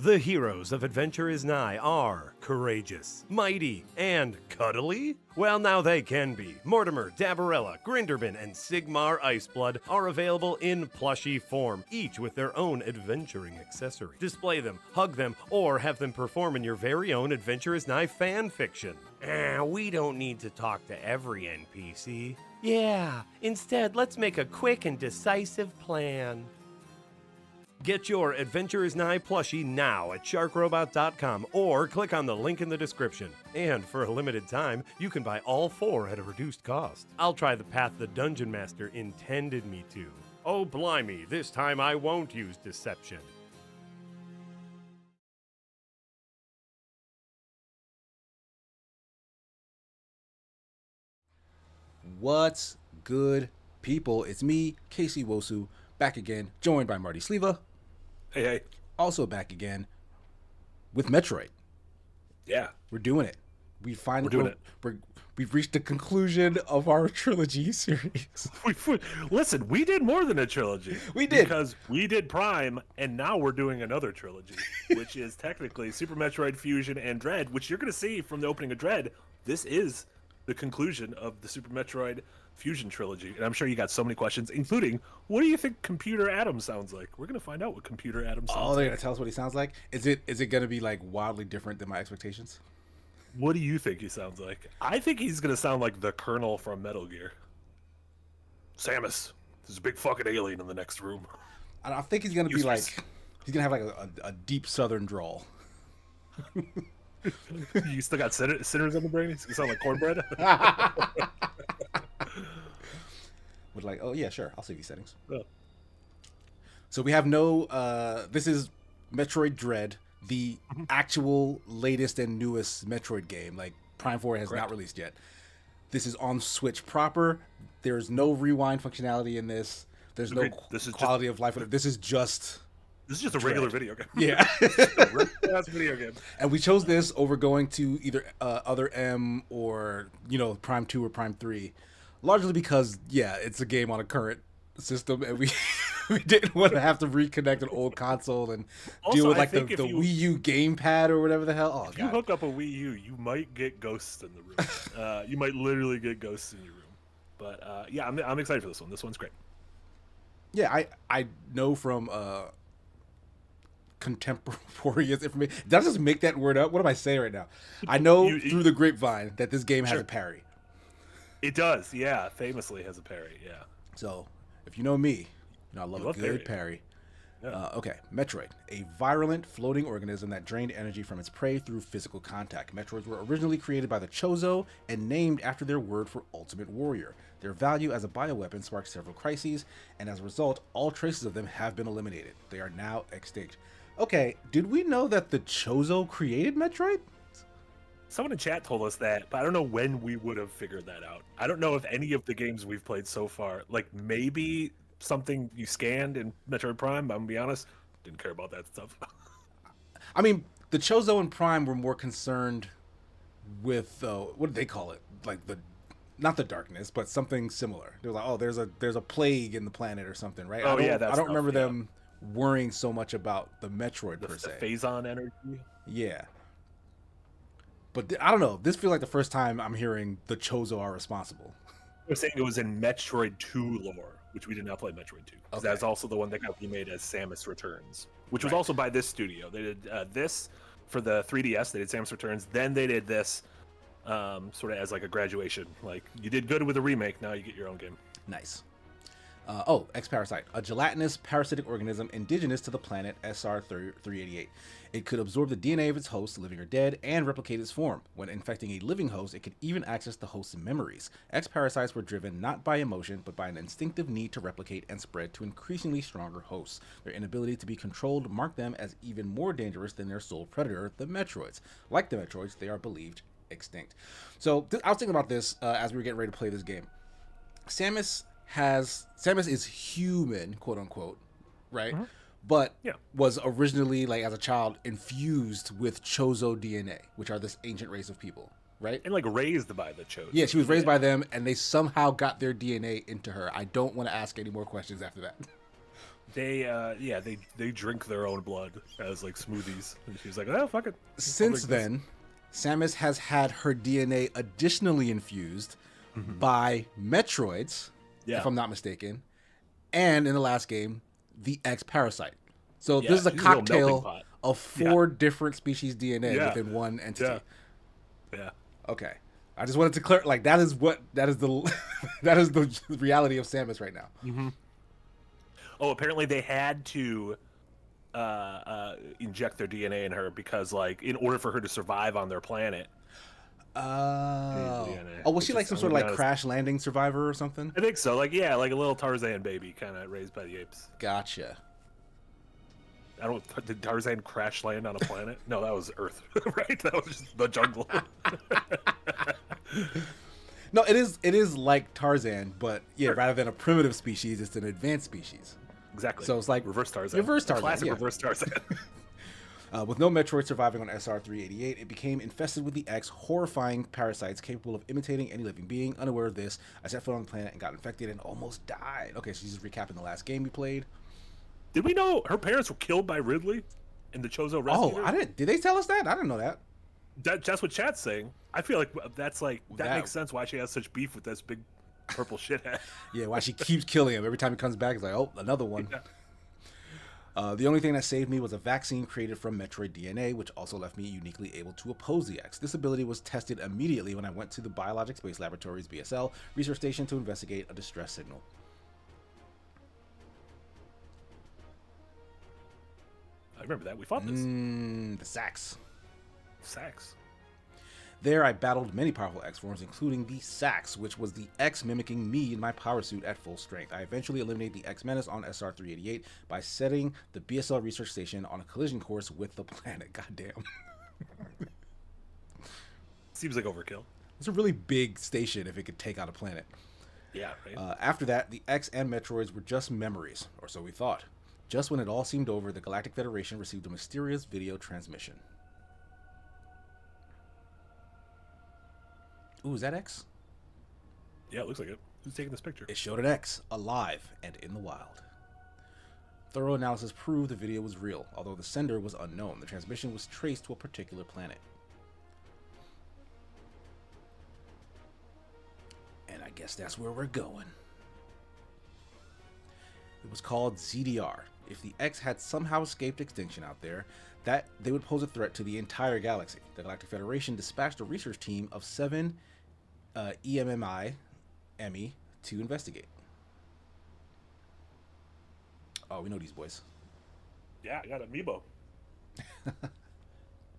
The heroes of Adventure is Nigh are courageous, mighty, and cuddly? Well, now they can be. Mortimer, Dabarella, Grinderbin, and Sigmar Iceblood are available in plushie form, each with their own adventuring accessory. Display them, hug them, or have them perform in your very own Adventure is Nigh fan fiction. We don't need to talk to every NPC. Yeah, instead, let's make a quick and decisive plan. Get your Adventure is Nigh plushie now at sharkrobot.com or click on the link in the description. And for a limited time, you can buy all 4 at a reduced cost. I'll try the path the Dungeon Master intended me to. Oh blimey, this time I won't use deception. What's good, people? It's me, Casey Wosu, back again, joined by Marty Sleva. Hey. Also back again with Metroid. Yeah. We're doing it. We've reached the conclusion of our trilogy series. Listen, we did more than a trilogy. We did. Because we did Prime, and now we're doing another trilogy, which is technically Super Metroid Fusion and Dread, which you're going to see from the opening of Dread. This is the conclusion of the Super Metroid Fusion trilogy. And I'm sure you got so many questions, including, what do you think Computer Adam sounds like? We're going to find out what Computer Adam sounds like. Oh, they're going to tell us what he sounds like? Is it going to be like wildly different than my expectations? What do you think he sounds like? I think he's going to sound like the Colonel from Metal Gear. Samus, there's a big fucking alien in the next room. I think he's going to be like, he's going to have like a deep southern drawl. You still got sinners on the brain? You sound like cornbread? With like, oh yeah, sure, I'll save these settings. Oh. So we have no, this is Metroid Dread, the actual latest and newest Metroid game. Like, Prime 4 has not released yet. This is on Switch proper. There's no rewind functionality in this. There's no quality of life. This is just a regular video game. Yeah. That's a video game. And we chose this over going to either other M or, Prime 2 or Prime 3. Largely because, yeah, it's a game on a current system, and we didn't want to have to reconnect an old console and deal with like the Wii U gamepad or whatever the hell. Oh, if you hook up a Wii U, you might get ghosts in the room. You might literally get ghosts in your room. But yeah, I'm excited for this one. This one's great. Yeah, I know from contemporaneous information. Did I just make that word up? What am I saying right now? I know through the grapevine that this game has a parry. It does, yeah. Famously has a parry, yeah. So, if you know me, I love a good parry. Yeah. Okay, Metroid, a virulent floating organism that drained energy from its prey through physical contact. Metroids were originally created by the Chozo and named after their word for ultimate warrior. Their value as a bioweapon sparked several crises, and as a result, all traces of them have been eliminated. They are now extinct. Okay, did we know that the Chozo created Metroid? Someone in chat told us that, but I don't know when we would have figured that out. I don't know if any of the games we've played so far, like maybe something you scanned in Metroid Prime, I'm gonna be honest, didn't care about that stuff. I mean, the Chozo and Prime were more concerned with, what did they call it? Like not the darkness, but something similar. They were like, oh, there's a plague in the planet or something, right? Oh, I don't remember them worrying so much about the Metroid per se. The Phazon energy? Yeah. But I don't know. This feels like the first time I'm hearing the Chozo are responsible. I was saying it was in Metroid 2 lore, which we did not play Metroid 2. Because that's also the one that got remade as Samus Returns, which was also by this studio. They did this for the 3DS. They did Samus Returns. Then they did this sort of as like a graduation. Like, you did good with a remake. Now you get your own game. Nice. X-Parasite, a gelatinous parasitic organism indigenous to the planet SR-388. It could absorb the DNA of its host, living or dead, and replicate its form. When infecting a living host, it could even access the host's memories. X-Parasites were driven not by emotion, but by an instinctive need to replicate and spread to increasingly stronger hosts. Their inability to be controlled marked them as even more dangerous than their sole predator, the Metroids. Like the Metroids, they are believed extinct. So, I was thinking about this as we were getting ready to play this game. Samus is human, quote unquote, right? Mm-hmm. But was originally, like, as a child, infused with Chozo DNA, which are this ancient race of people, right? And like raised by the Chozo. Yeah, she was raised by them, and they somehow got their DNA into her. I don't want to ask any more questions after that. They drink their own blood as like smoothies, and she's like, oh fuck it. Since then, Samus has had her DNA additionally infused by Metroids, if I'm not mistaken, and in the last game, the X Parasite. So this is a she's a little melting cocktail pot. of 4 different species DNA Yeah. within one entity. Yeah. Okay, I just wanted to clear. Like that is the that is the reality of Samus right now. Oh, apparently they had to inject their DNA in her because, like, in order for her to survive on their planet. DNA, was she which like is, some I'm sort of gonna be like honest, crash landing survivor or something? I think so. Like, yeah, like a little Tarzan baby, kind of raised by the apes. Gotcha. Did Tarzan crash land on a planet? No, that was Earth, right? That was just the jungle. No, it is like Tarzan, but rather than a primitive species, it's an advanced species. Exactly. So it's like reverse Tarzan. Reverse Tarzan, Classic yeah. reverse Tarzan. With no Metroid surviving on SR-388, it became infested with the X, horrifying parasites capable of imitating any living being. Unaware of this, I set foot on the planet and got infected and almost died. Okay, so she's recapping the last game we played. Did we know her parents were killed by Ridley in the Chozo rescue? Oh, I didn't. Did they tell us that? I didn't know that. That's what chat's saying. I feel like that That- makes sense why she has such beef with this big purple shithead. Yeah, why she keeps killing him every time he comes back. It's like, oh, another one. Yeah. The only thing that saved me was a vaccine created from Metroid DNA, which also left me uniquely able to oppose the X. This ability was tested immediately when I went to the Biologic Space Laboratories (BSL) research station to investigate a distress signal. I remember that. We fought this. The Sax. Sax. There, I battled many powerful X forms, including the Sax, which was the X mimicking me in my power suit at full strength. I eventually eliminated the X Menace on SR-388 by setting the BSL research station on a collision course with the planet. Goddamn. Seems like overkill. It's a really big station if it could take out a planet. Yeah, right? After that, the X and Metroids were just memories, or so we thought. Just when it all seemed over, the Galactic Federation received a mysterious video transmission. Ooh, is that X? Yeah, it looks like it. Who's taking this picture? It showed an X, alive and in the wild. Thorough analysis proved the video was real, although the sender was unknown. The transmission was traced to a particular planet. And I guess that's where we're going. It was called ZDR. If the X had somehow escaped extinction out there, that they would pose a threat to the entire galaxy. The Galactic Federation dispatched a research team of 7 E.M.M.I. to investigate. Oh, we know these boys. Yeah, I got an amiibo.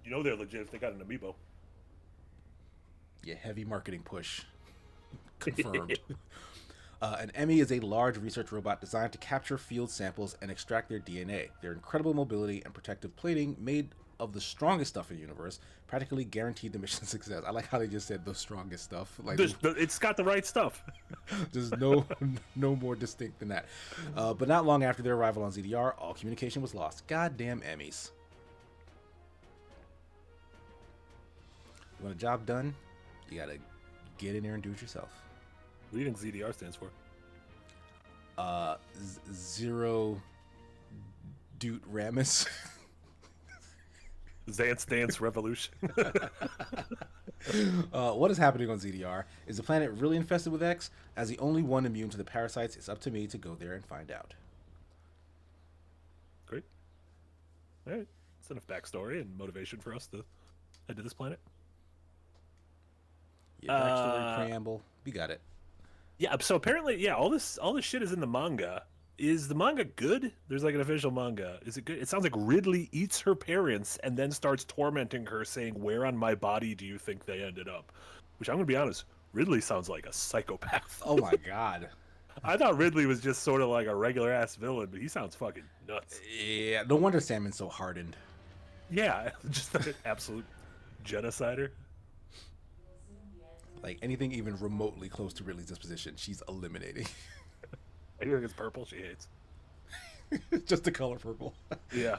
You know they're legit if they got an amiibo. Yeah, heavy marketing push. Confirmed. An E.M.M.I. is a large research robot designed to capture field samples and extract their DNA. Their incredible mobility and protective plating, made of the strongest stuff in the universe, practically guaranteed the mission's success. I like how they just said the strongest stuff. Like It's got the right stuff. there's no more distinct than that. But not long after their arrival on ZDR, all communication was lost. Goddamn Emmys. You want a job done? You gotta get in there and do it yourself. What do you think ZDR stands for? Zero Doot Ramus. Zance Dance Revolution. What is happening on ZDR? Is the planet really infested with X? As the only one immune to the parasites, it's up to me to go there and find out. Great. All right. That's enough backstory and motivation for us to head to this planet. Yeah, backstory, preamble. We got it. Yeah, so apparently, yeah, all this shit is in the manga. Is the manga good? There's like an official manga. Is it good? It sounds like Ridley eats her parents and then starts tormenting her, saying, "Where on my body do you think they ended up?" Which I'm gonna be honest, Ridley sounds like a psychopath. Oh my god. I thought Ridley was just sort of like a regular ass villain, but he sounds fucking nuts. Yeah, no wonder Salmon's so hardened. Yeah, just an absolute genocider. Like anything even remotely close to Ridley's disposition, she's eliminating. Anything that's purple, she hates. Just the color purple. Yeah.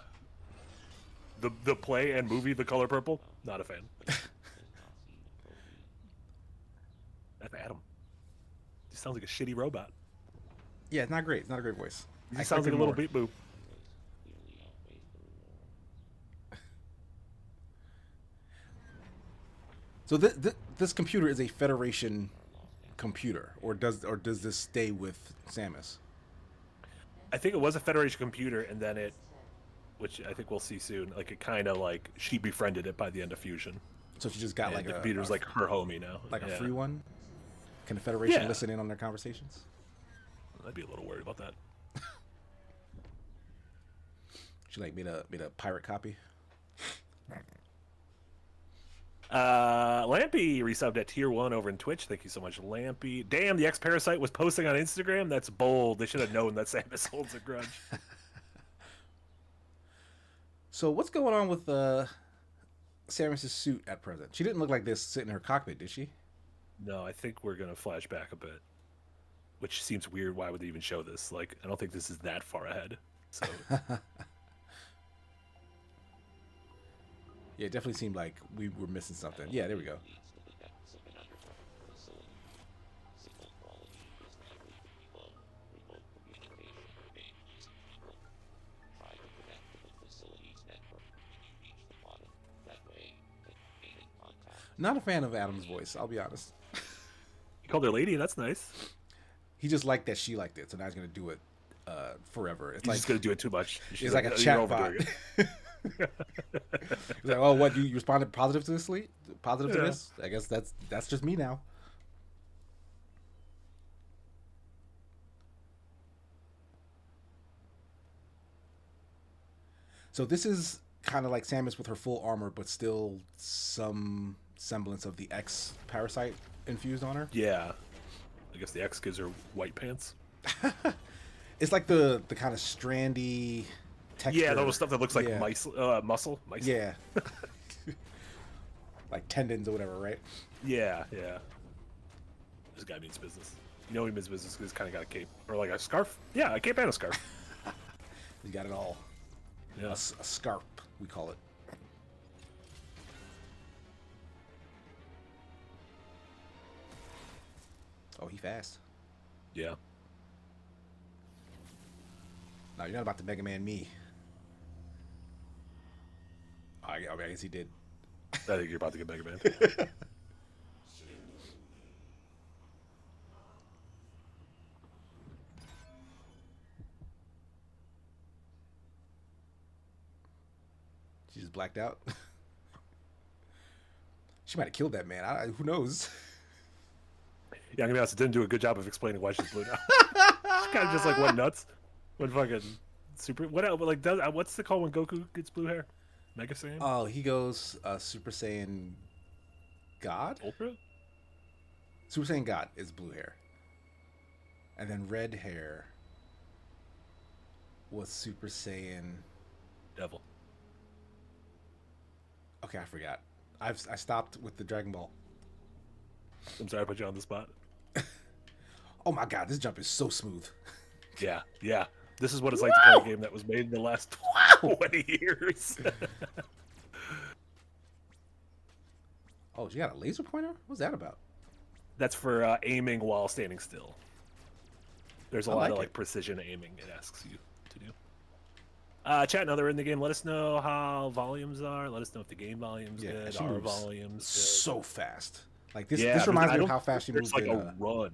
The play and movie, The Color Purple, not a fan. That's Adam. He sounds like a shitty robot. Yeah, it's not great. It's not a great voice. He sounds like a little beep boop. So this computer is a Federation computer, or does this stay with Samus? I think it was a Federation computer, and then it, which I think we'll see soon, like it kind of like she befriended it by the end of Fusion. So she just got like the computer's like her homie now. Like a free one? Can the Federation listen in on their conversations? I'd be a little worried about that. She like made a pirate copy. Lampy resubbed at tier 1 over in Twitch. Thank you so much, Lampy. Damn, the ex-Parasite was posting on Instagram. That's bold. They should have known that Samus holds a grudge. So what's going on with Samus's suit at present? She didn't look like this sitting in her cockpit, did she? No, I think we're gonna flash back a bit, which seems weird. Why would they even show this? Like, I don't think this is that far ahead. So. Yeah, it definitely seemed like we were missing something. Yeah, there we go. Not a fan of Adam's voice, I'll be honest. You called her lady, that's nice. He just liked that she liked it, so now he's going to do it forever. It's He's just going to do it too much. It's like a chat bot. He's like, oh, what, you responded positive to this, Lee? Positive to this? I guess that's just me now. So this is kind of like Samus with her full armor, but still some semblance of the X parasite infused on her. Yeah. I guess the X gives her white pants. It's like the kind of strandy texture. Yeah, that stuff that looks like muscle. Mice. Yeah. Like tendons or whatever, right? Yeah. This guy means business. You know he means business because he's kind of got a cape. Or like a scarf. Yeah, a cape and a scarf. He's got it all. Yeah. A scarp, we call it. Oh, he fast. Yeah. No, you're not about to Mega Man me. I guess he did. I think you're about to get Mega Man. She just blacked out. She might have killed that man. Who knows? Yeah, I'm gonna be honest, it didn't do a good job of explaining why she's blue now. She kind of just like went nuts. Went fucking super. What else? Like, what's the call when Goku gets blue hair? Mega Saiyan? Oh, he goes Super Saiyan God? Ultra? Super Saiyan God is blue hair. And then red hair was Super Saiyan Devil. Okay, I forgot. I stopped with the Dragon Ball. I'm sorry I put you on the spot. Oh my god, this jump is so smooth. Yeah. This is what it's like to play a game that was made in the last 20 years. Oh, she got a laser pointer? What's that about? That's for aiming while standing still. There's a lot of like precision aiming it asks you to do. Chat, now they're in the game. Let us know how volumes are. Let us know if the game volume's good. Our volume's so fast. Like this reminds me of how fast she moves. It's like a run.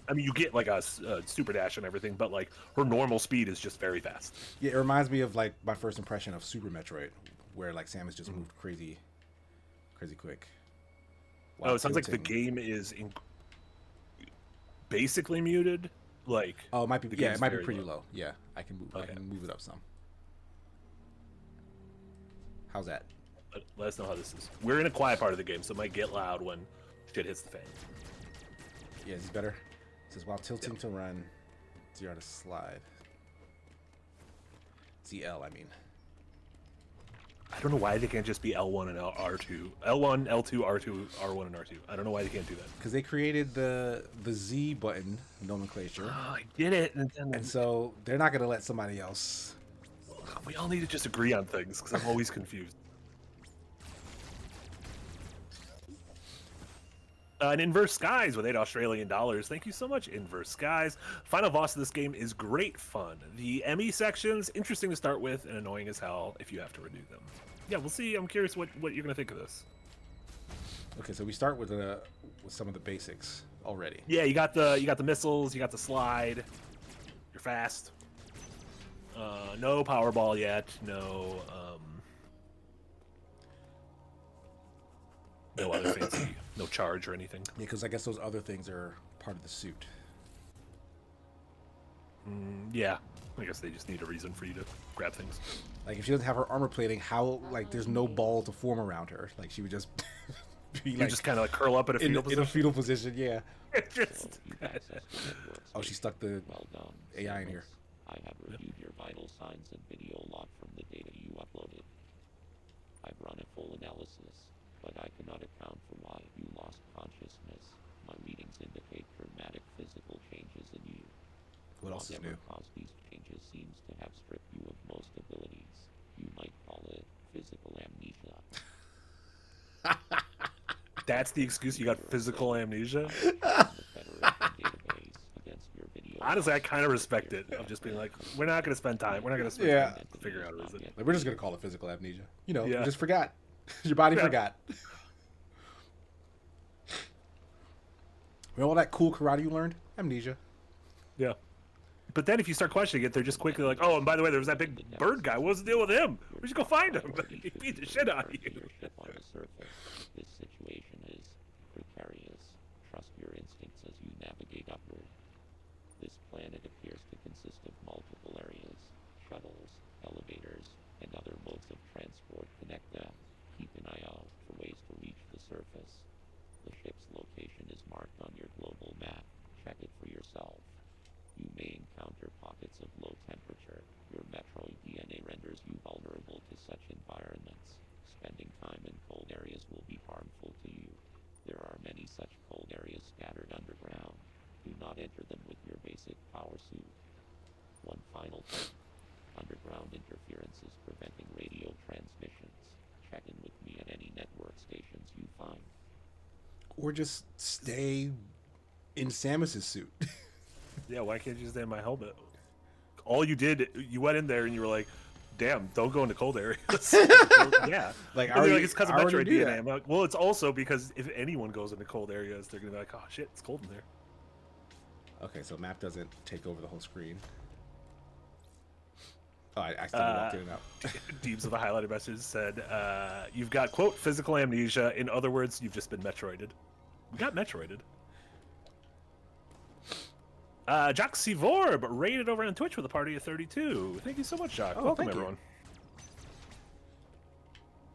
I mean, you get like a super dash and everything, but like her normal speed is just very fast. Yeah, it reminds me of like my first impression of Super Metroid, where like Samus just moved crazy quick. Oh, it sounds like the game is basically muted. Like, oh, it might be. Yeah, it might be pretty low. Yeah, I can move. Okay. I can move it up some. How's that? Let us know how this is. We're in a quiet part of the game, so it might get loud when shit hits the fan. Yeah, is this better? It says while tilting to run, ZR to slide. ZL, I mean. I don't know why they can't just be L1 and R2. L1, L2, R2, R1, and R2. I don't know why they can't do that. Because they created the Z button nomenclature. Oh, I did it. And so they're not going to let somebody else. We all need to just agree on things, because I'm always confused. An Inverse Skies with $8 Australian. Thank you so much, Inverse Skies. Final boss of this game is great fun. The E.M.M.I sections, interesting to start with and annoying as hell if you have to redo them. Yeah, we'll see. I'm curious what you're going to think of this. Okay, so we start with some of the basics already. Yeah, you got the missiles, you got the slide. You're fast. No Powerball yet. No other fancy. No charge or anything. Yeah, because I guess those other things are part of the suit. Yeah, I guess they just need a reason for you to grab things. Like, if she doesn't have her armor plating, how, like, there's no ball to form around her. Like, she would just be, You like, just kind of like curl up in a fetal in a fetal position, yeah. just... Oh, she stuck the Well done, AI in here. I have reviewed your vital signs and video log from the data you uploaded. I've run a full analysis, but I cannot account for why you lost consciousness. My readings indicate dramatic physical changes in you. What else is new? Whatever caused these changes seems to have stripped you of most abilities. You might call it physical amnesia. That's the excuse? You got physical amnesia? The Federation database against your video. Honestly, I kind of respect it. Of just being like, we're not going to spend time. We're not going to spend Yeah. time to figure out a reason. Like, we're just gonna call it physical amnesia. You know, Yeah. you just forgot. Your body Yeah. forgot. Remember all that cool karate you learned? Amnesia. Yeah. But then if you start questioning it, they're just quickly like, oh, and by the way, there was that big bird guy. What was the deal with him? We should go find him. He beat the shit out of you. Your ship on the surface. This situation is precarious. Trust your instincts as you navigate upward. This planet appears to consist of multiple areas. Shuttles, elevators, and other modes of transport connect them. Keep an eye out for ways to reach the surface. The ship's location is marked on your global map. Check it for yourself. You may encounter pockets of low temperature. Your Metroid DNA renders you vulnerable to such environments. Spending time in cold areas will be harmful to you. There are many such cold areas scattered underground. Do not enter them with your basic power suit. One final thing. Underground interference is preventing radio transmissions. Check in with me at any network stations you find. Or just stay in Samus's suit. Yeah, why can't you stay in my helmet? All you did, you went in there and you were like, damn, don't go into cold areas. Yeah. Like, And they're like, it's because of I already Metroid knew DNA. that. I'm like, well, it's also because if anyone goes into cold areas, they're going to be like, oh, shit, it's cold in there. Okay, so map doesn't take over the whole screen. Oh, I accidentally walked in and out. Deebs of the highlighted message said, you've got, quote, physical amnesia. In other words, you've just been Metroided. We got Metroided. Jock Vorb rated over on Twitch with a party of 32. Thank you so much, Jock. Oh, Welcome, thank you. everyone.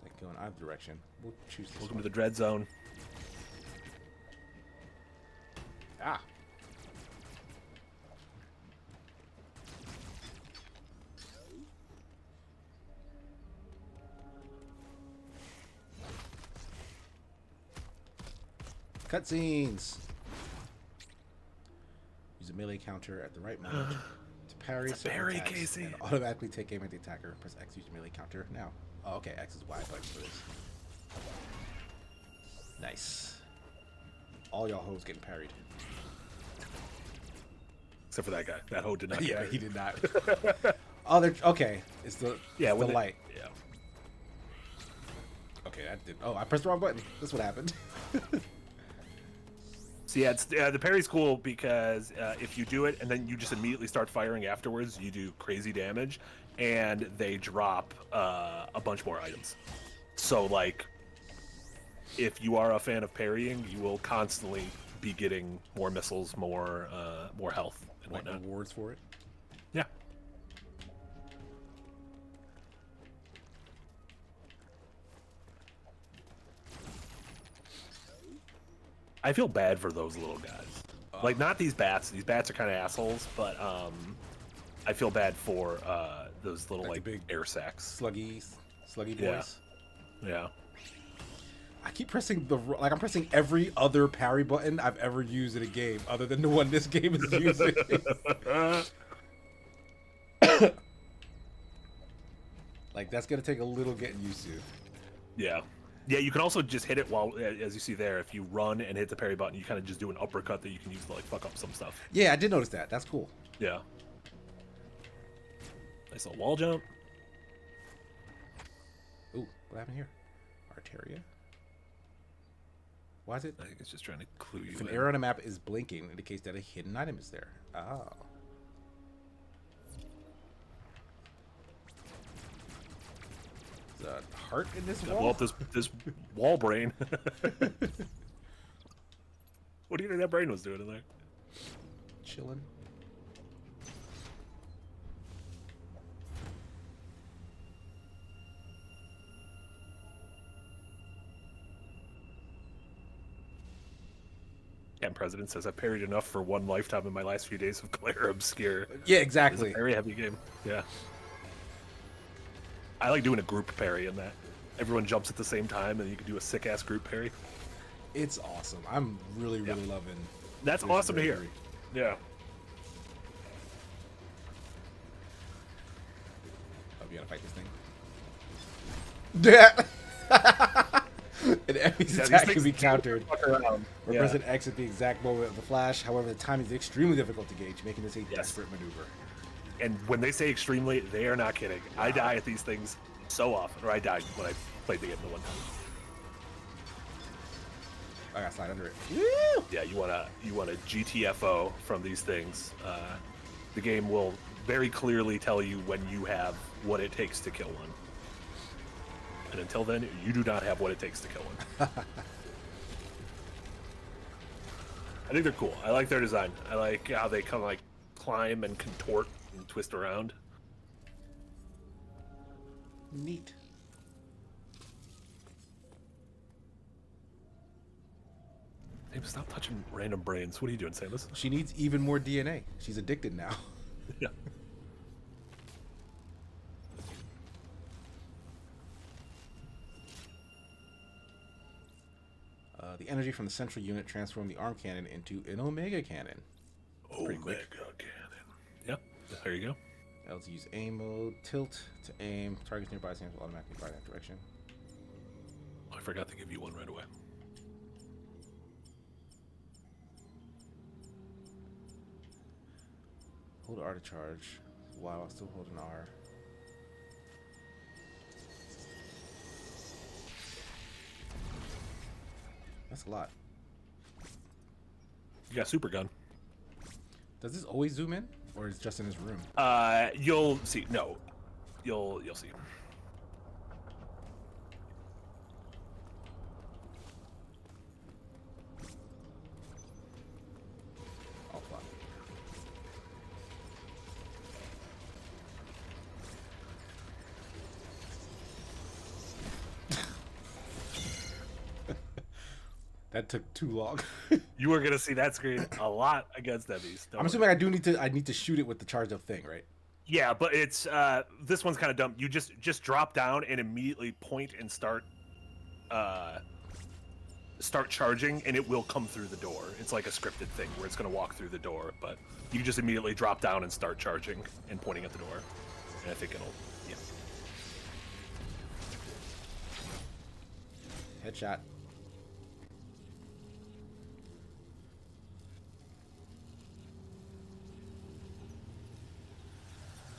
I can go in either direction. We'll choose this Welcome one. to the Dread Zone. Ah. Cutscenes. Use a melee counter at the right moment to parry It's a certain parry, attacks Casey. and automatically take aim at the attacker. Press X to use melee counter now. Oh, okay. X is Y button for this. Nice. All y'all hoes getting parried. Except for that guy. That hoe did not Yeah, get he did not. Oh, they're okay. It's the Yeah, it's when the they- light. Yeah. Okay, that did. Oh, I pressed the wrong button. That's what happened. So yeah, the parry's cool because if you do it and then you just immediately start firing afterwards, you do crazy damage, and they drop a bunch more items. So like, if you are a fan of parrying, you will constantly be getting more missiles, more health, and Like whatnot. rewards for it. Yeah. I feel bad for those little guys. Like, not these bats. These bats are kind of assholes, but I feel bad for those little, Like the like big air sacs. Sluggy boys. Yeah. Yeah. I keep pressing I'm pressing every other parry button I've ever used in a game, other than the one this game is using. Like, that's gonna take a little getting used to. Yeah. Yeah, you can also just hit it while, as you see there, if you run and hit the parry button, you kind of just do an uppercut that you can use to like fuck up some stuff. Yeah, I did notice that. That's cool. Yeah. Nice little wall jump. Ooh, what happened here? Arteria? Why is it? I think it's just trying to clue you If an in. arrow on a map is blinking, it indicates that a hidden item is there. Oh. There's a heart in this Blow wall? up this wall brain. What do you think that brain was doing in there? Chilling. And President says, I've parried enough for one lifetime in my last few days of Glare Obscure. Yeah, It's a exactly. very heavy game. Yeah. I like doing a group parry in that. Everyone jumps at the same time, and you can do a sick-ass group parry. It's awesome. I'm really loving That's this awesome to hear. bravery. Yeah. Oh, we gotta fight this thing. Yeah. An enemy's Yeah, attack these can be things countered. fuck around. Or Yeah. President X at the exact moment of the flash. However, the timing is extremely difficult to gauge, making this a desperate maneuver. And when they say extremely, they are not kidding. I die at these things so often, or I died when I played the game the one time. I gotta slide under it. Yeah, you wanna GTFO from these things. The game will very clearly tell you when you have what it takes to kill one. And until then, you do not have what it takes to kill one. I think they're cool. I like their design. I like how they kind of like climb and contort and twist around. Neat. Hey, stop touching random brains. What are you doing, Samus? She needs even more DNA. She's addicted now. Yeah. The energy from the central unit transformed the arm cannon into an Omega cannon. Pretty quick. Omega cannon. Yep. There you go. Let's use aim mode. Tilt to aim. Targets nearby Samus will automatically fire that direction. Oh, I forgot to give you one right away. Hold R to charge. While still holding R. That's a lot. You got super gun. Does this always zoom in, or is it just in his room? You'll see. No, you'll see. Oh fuck! That took too long. You are gonna see that screen a lot against enemies. I'm assuming I need to shoot it with the charged up thing, right? Yeah, but it's this one's kind of dumb. You just drop down and immediately point and start charging, and it will come through the door. It's like a scripted thing where it's gonna walk through the door, but you just immediately drop down and start charging and pointing at the door, and I think it'll Headshot.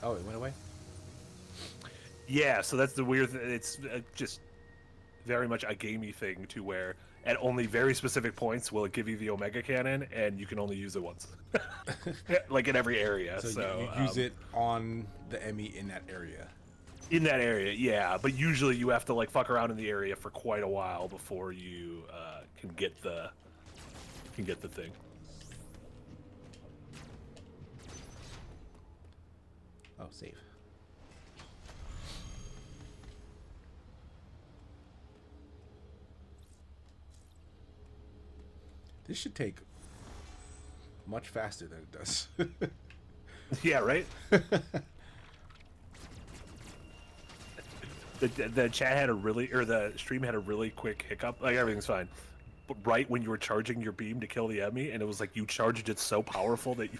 Oh, it went away? Yeah, so that's the weird thing. It's just very much a gamey thing to where at only very specific points will it give you the Omega Cannon, and you can only use it once. Like in every area. So you use it on the E.M.M.I in that area. In that area, yeah. But usually you have to like fuck around in the area for quite a while before you can get the thing. Oh, save. This should take much faster than it does. Yeah, right? The chat had a really, or the stream had a really quick hiccup. Like everything's fine. But right when you were charging your beam to kill the E.M.M.I, and it was like you charged it so powerful that you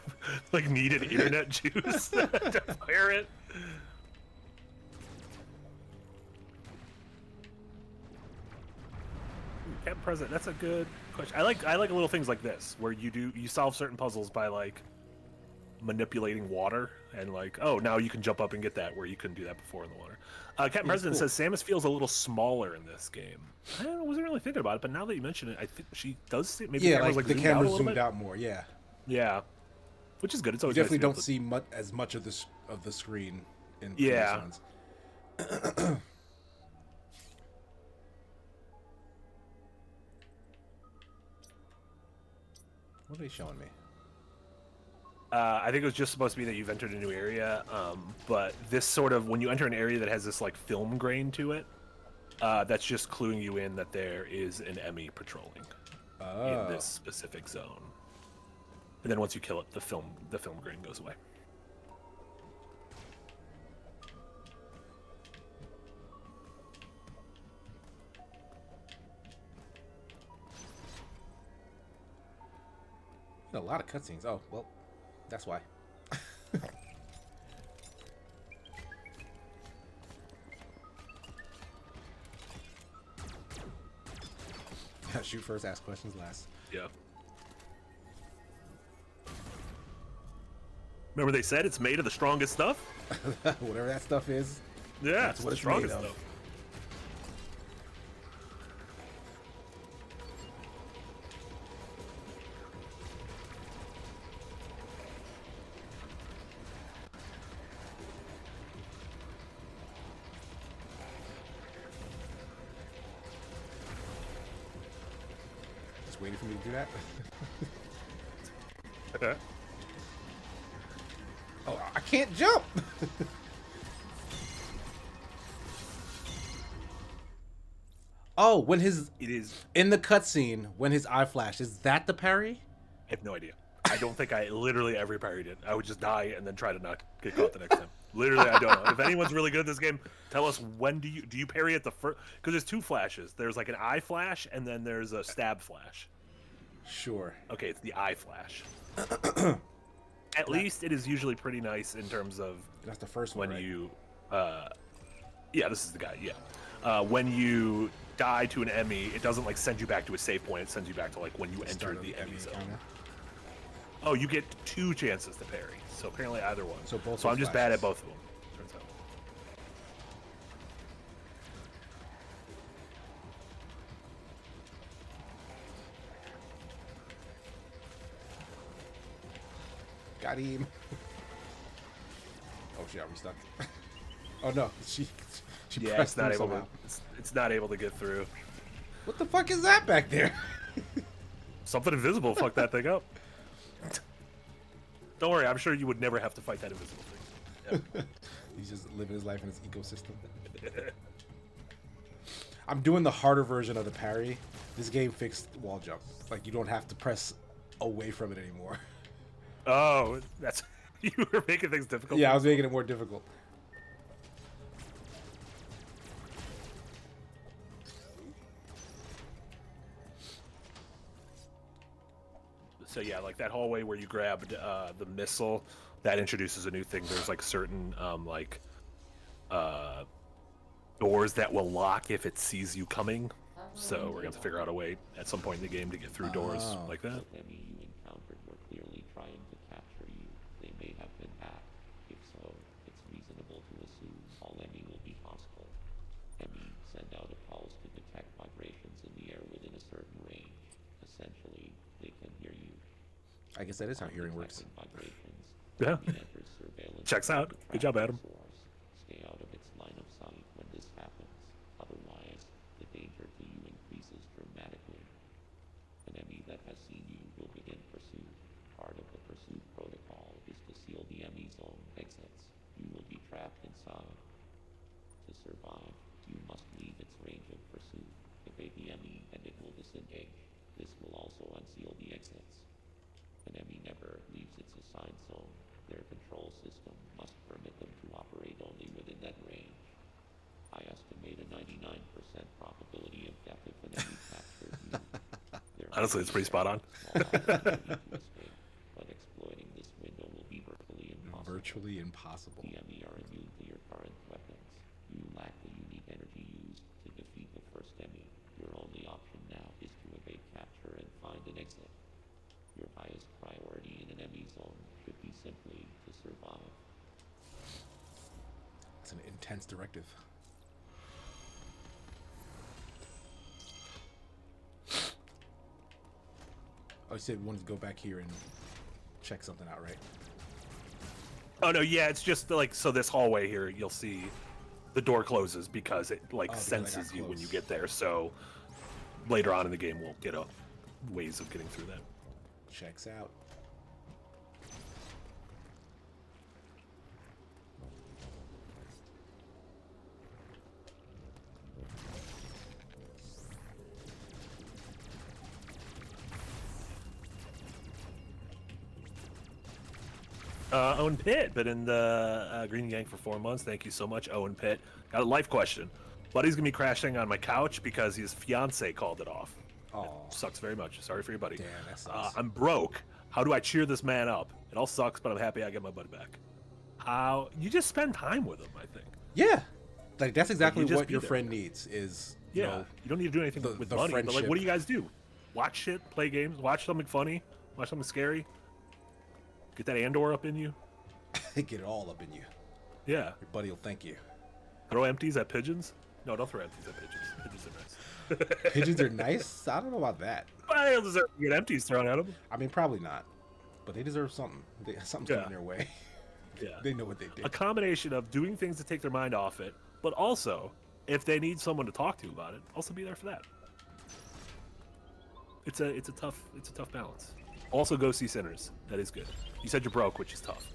like needed internet juice to fire it. Captain President, that's a good question. I like little things like this where you solve certain puzzles by like manipulating water and like, oh, now you can jump up and get that where you couldn't do that before in the water. Captain President says Samus feels a little smaller in this game. Wasn't really thinking about it, but now that you mention it, I think she does see maybe Yeah, the camera's like the zoomed camera's out zoomed out more. Yeah, yeah, which is good. It's always you nice to definitely be able don't to- see as much of the screen in Yeah. previous ones. What are they showing me? I think it was just supposed to be that you've entered a new area, but this sort of when you enter an area that has this like film grain to it, that's just cluing you in that there is an E.M.M.I patrolling in this specific zone. And then once you kill it, the film grain goes away. A lot of cutscenes. Oh, well, that's why. Shoot first, ask questions last. Yeah. Remember they said it's made of the strongest stuff? Whatever that stuff is. Yeah, That's it's what the it's made strongest of. stuff. Just waiting for me to do that. Okay. Oh, I can't jump! Oh, when his It is. in the cutscene when his eye flashed, is that the parry? I have no idea. I don't think I literally ever parried it. I would just die and then try to not get caught the next time. Literally, I don't know. If anyone's really good at this game, tell us when do you parry at the first? Because there's two flashes. There's like an eye flash and then there's a stab flash. Sure. Okay, it's the eye flash. At least it is usually pretty nice in terms of That's the first one. when Right? you. Yeah, this is the guy. Yeah. When you die to an E.M.M.I, it doesn't like send you back to a save point. It sends you back to like when you entered Start of the E.M.M.I zone. kinda. Oh, you get two chances to parry. So apparently either one. So both So are I'm just bad at flashes. both of them. Turns out. Got him. Oh shit, are we stuck? Oh no, she Yeah, pressed it's not through able somehow. to. It's not able to get through. What the fuck is that back there? Something invisible fucked that thing up. Don't worry, I'm sure you would never have to fight that invisible thing. Ever. He's just living his life in his ecosystem. I'm doing the harder version of the parry. This game fixed wall jump. Like you don't have to press away from it anymore. Oh, that's you were making things difficult. Yeah, I was making it more difficult. So yeah, like that hallway where you grabbed the missile, that introduces a new thing. There's like certain doors that will lock if it sees you coming. So we're gonna have to figure out a way at some point in the game to get through doors Oh. like that. The enemy you encountered were clearly trying to capture you. They may have been hacked. If so, it's reasonable to assume all enemy will be hostile. Enemy send out a pulse to detect vibrations in the air within a certain range. Essentially, they can hear you. I guess that is how hearing works. Detecting vibrations, Yeah. enemy enters surveillance Checks out. mode to Good job, track Adam. the source. Stay out of its line of sight when this happens. Otherwise, the danger to you increases dramatically. An enemy that has seen you will begin pursuit. Part of the pursuit protocol is to seal the enemy zone exits. You will be trapped inside. To survive, you must leave its range of pursuit. Evade the enemy and it will disengage. This will also unseal the exits. An enemy never leaves its assigned zone. Their control system must permit them to operate only within that range. I estimate a 99% probability of death if an enemy captures you. There Honestly, may it's be pretty spot on. small opportunity to escape, but exploiting this window will be virtually impossible. Virtually impossible. The enemy are immune to your current weapons. You lack the unique energy used to defeat the first enemy. Your only option now intense directive. Oh, you said we wanted to go back here and check something out, right? Oh no, yeah, it's just like so. This hallway here, you'll see the door closes because it like because I got senses you when you close. get there. So later on in the game, we'll get ways of getting through that. Checks out. Owen Pitt, been in the Green Gang for 4 months. Thank you so much, Owen Pitt. Got a life question. Buddy's gonna be crashing on my couch because his fiance called it off. Oh, Sucks very much. Sorry for your buddy. damn, that sucks. I'm broke. How do I cheer this man up? It all sucks, but I'm happy I get my buddy back. How you just spend time with him? I think. Yeah, like that's exactly just what be your there. friend needs. Is Yeah, you know, you don't need to do anything the- with the money. But like, what friendship. do you guys do? Watch shit, play games, watch something funny, watch something scary. Get that Andor up in you. get it all up in you. Yeah. Your buddy will thank you. Throw empties at pigeons. No, don't throw empties at pigeons. Pigeons are nice. Pigeons are nice. I don't know about that. Well, they don't deserve to get empties thrown at them. I mean, probably not. But they deserve something. Something's Yeah. coming their way. Yeah. They know what they did. A combination of doing things to take their mind off it, but also, if they need someone to talk to about it, also be there for that. It's a tough balance. Also, go see Sinners. That is good. You said you're broke, which is tough.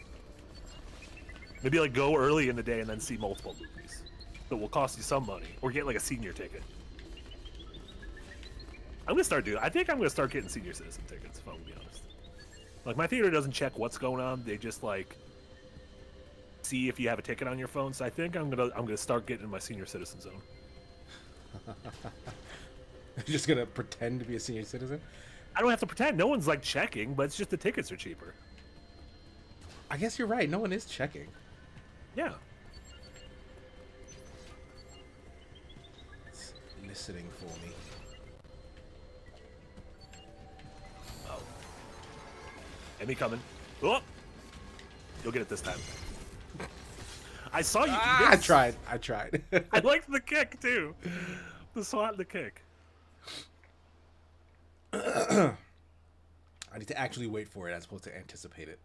Maybe like go early in the day and then see multiple movies that will cost you some money, or get like a senior ticket. I think I'm gonna start getting senior citizen tickets. If I'm gonna be honest. Like my theater doesn't check what's going on; they just like see if you have a ticket on your phone. So I think I'm gonna start getting in my senior citizen zone. You're just gonna pretend to be a senior citizen? I don't have to pretend. No one's like checking, but it's just the tickets are cheaper. I guess you're right. No one is checking. Yeah. It's listening for me. Oh. Emmy coming. Oh. You'll get it this time. I saw you. Ah, I tried. I liked the kick too. The swat and the kick. I need to actually wait for it as opposed to anticipate it.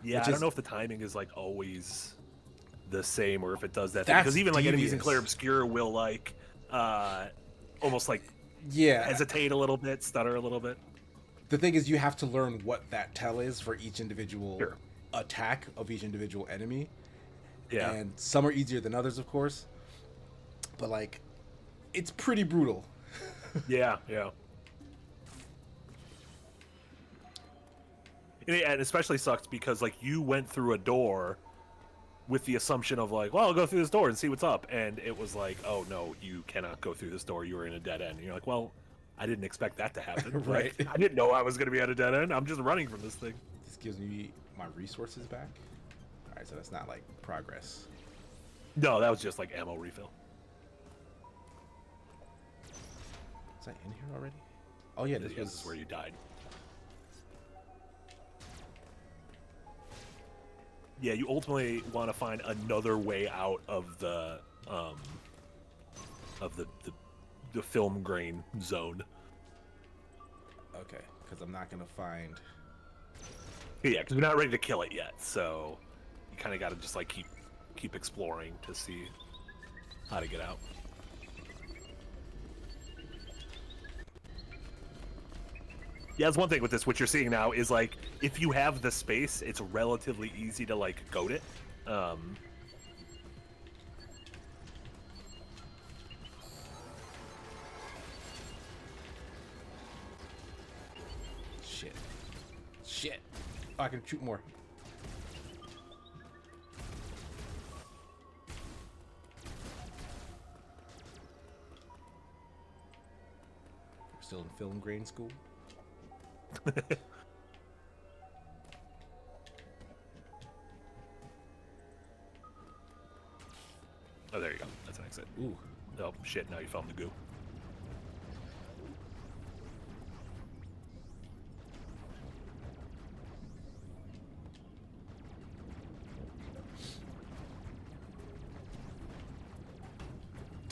Yeah, Which I don't is- know if the timing is like always the same or if it does that. That's Because even like enemies in devious. Clear Obscure will like almost like Yeah. hesitate a little bit, stutter a little bit. The thing is, you have to learn what that tell is for each individual Sure. attack of each individual enemy. Yeah. And some are easier than others, of course. But, like, it's pretty brutal. Yeah. And it especially sucks because like you went through a door with the assumption of like, well, I'll go through this door and see what's up, and it was like, oh no, you cannot go through this door. You were in a dead end. And you're like, well, I didn't expect that to happen. Right. Like, I didn't know I was going to be at a dead end. I'm just running from this thing. This gives me my resources back. All right, so that's not, like, progress. No, that was just like ammo refill. Is that in here already? Oh, yeah, This this is where you died. Yeah, you ultimately want to find another way out of the film grain zone. Okay, because I'm not going to find... Yeah, because we're not ready to kill it yet, so you kind of got to just like keep exploring to see how to get out. Yeah, that's one thing with this. What you're seeing now is like if you have the space, it's relatively easy to like goat it. Shit. Oh, I can shoot more. We're still in film grain school. Oh, there you go. That's an exit. Ooh. Oh shit! Now you found the goo.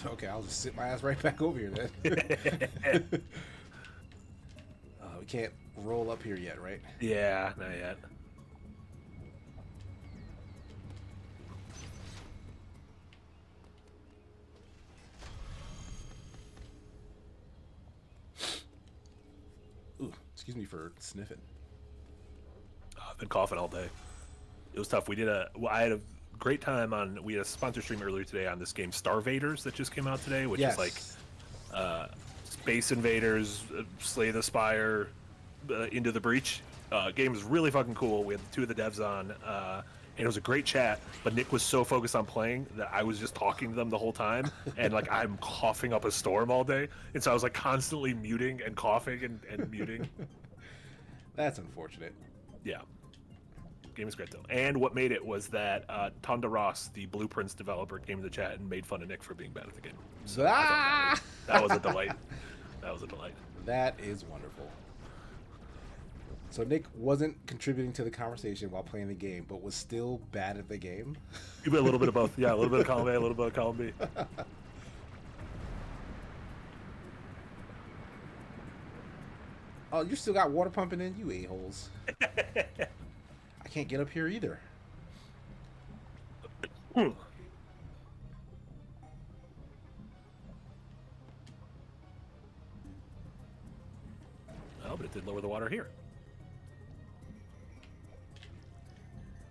Okay, I'll just sit my ass right back over here then. We can't roll up here yet, right? Yeah, not yet. Ooh, excuse me for sniffing. I've been coughing all day. It was tough. I had a great time we had a sponsor stream earlier today on this game Starvaders that just came out today, which is like Space Invaders, Slay the Spire, Into the Breach. Game is really fucking cool. We had two of the devs on, and it was a great chat. But Nick was so focused on playing that I was just talking to them the whole time, and like I'm coughing up a storm all day, and so I was like constantly muting and coughing and muting. That's unfortunate. Yeah. Game is great though, and what made it was that Tonda Ross, the Blueprints developer, came in the chat and made fun of Nick for being bad at the game. So that was a delight. That was a delight. That is wonderful. So Nick wasn't contributing to the conversation while playing the game, but was still bad at the game. You a little bit of both, yeah. A little bit of column A, a little bit of column B. Oh, you still got water pumping in, you a-holes. I can't get up here either. Oh, but it did lower the water here.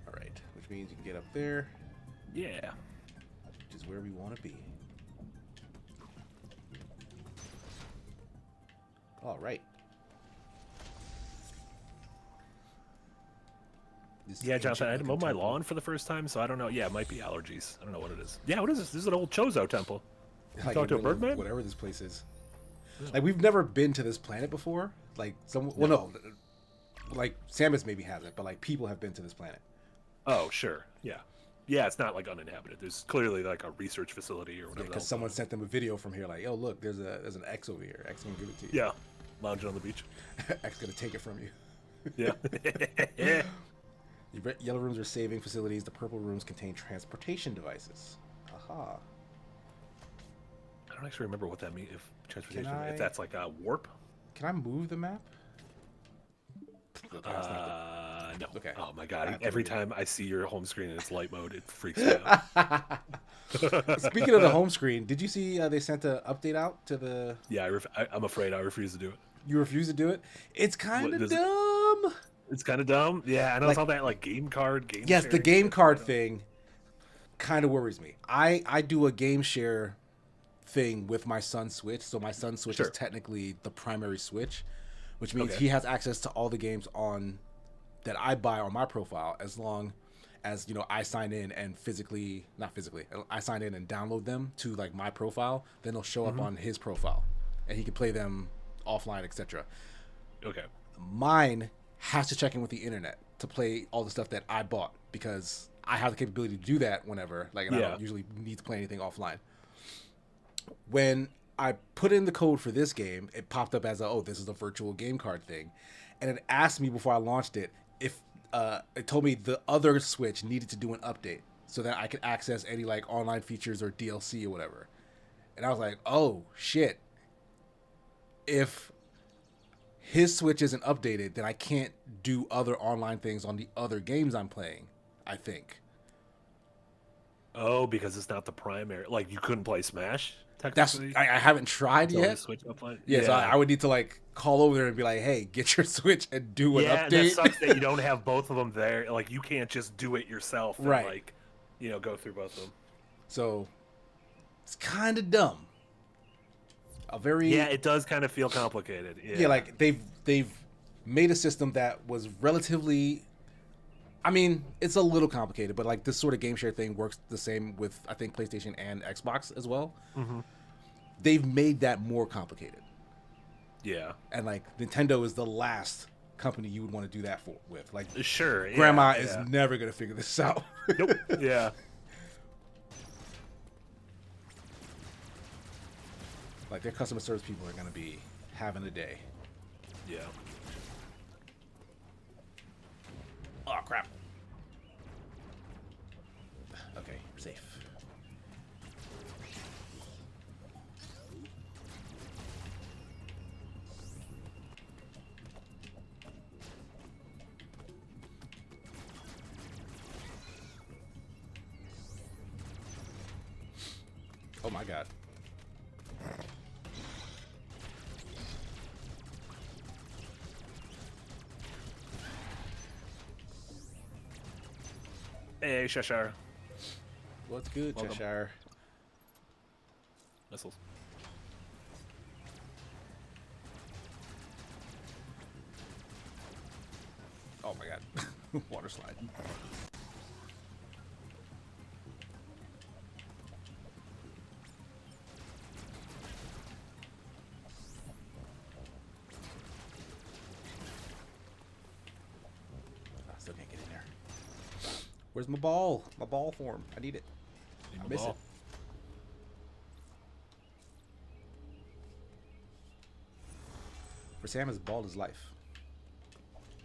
All right, which means you can get up there. Yeah. Which is where we want to be. All right. Yeah, Jonathan, I had to mow my lawn for the first time, so I don't know. Yeah, it might be allergies. I don't know what it is. Yeah, what is this? This is an old Chozo temple. Like Talk to a birdman? Whatever this place is. Yeah. Like, we've never been to this planet before. Like, well, no. Like, Samus maybe hasn't, but, like, people have been to this planet. Oh, sure. Yeah. Yeah, it's not, like, uninhabited. There's clearly, like, a research facility or whatever. Because someone sent them a video from here, like, yo, look, there's an X over here. X gonna give it to you. Yeah. Lounging on the beach. X gonna take it from you. Yeah. The yellow rooms are saving facilities. The purple rooms contain transportation devices. Aha. I don't actually remember what that means. If transportation, if that's like a warp. Can I move the map? No. Okay. Oh my god! Every time I see your home screen and it's light mode, it freaks me out. Speaking of the home screen, did you see they sent an update out to the? Yeah, I'm afraid I refuse to do it. You refuse to do it? It's kind of dumb. It's kind of dumb. Yeah, I know, it's all that like game card. Yes, the game card thing kind of worries me. I do a game share thing with my son's Switch, so my son's Switch is technically the primary Switch, which means he has access to all the games on that I buy on my profile, as long as, you know, I sign in and I sign in and download them to like my profile, then they'll show up on his profile and he can play them offline, etc. Okay. Mine has to check in with the internet to play all the stuff that I bought, because I have the capability to do that whenever, like, and I don't usually need to play anything offline. When I put in the code for this game, it popped up as this is a virtual game card thing, and it asked me before I launched it if it told me the other Switch needed to do an update so that I could access any like online features or DLC or whatever. And I was like, oh shit, if his Switch isn't updated, then I can't do other online things on the other games I'm playing, I think. Oh, because it's not the primary. Like, you couldn't play Smash? That's I haven't tried yet. Switch upline? Yeah, so I would need to like call over there and be like, hey, get your Switch and do an update. Yeah, that sucks that you don't have both of them there. Like, you can't just do it yourself and, like, you know, go through both of them. So, it's kind of dumb. It does kind of feel complicated. Yeah, like they've made a system that was relatively, I mean, it's a little complicated, but like this sort of game share thing works the same with, I think, PlayStation and Xbox as well. Mm-hmm. They've made that more complicated. Yeah. And like Nintendo is the last company you would want to do that with. Like, sure, Grandma is never gonna figure this out. Nope. Yeah. Like, their customer service people are gonna be having a day. Yeah. Oh crap. Okay, we're safe. Oh my god. Hey, Cheshire. What's good, Welcome. Cheshire? Missiles. Oh my god. Water slide. I still can't get in there. Where's my ball? My ball form. I need it. I miss it. For Samus, ball is life.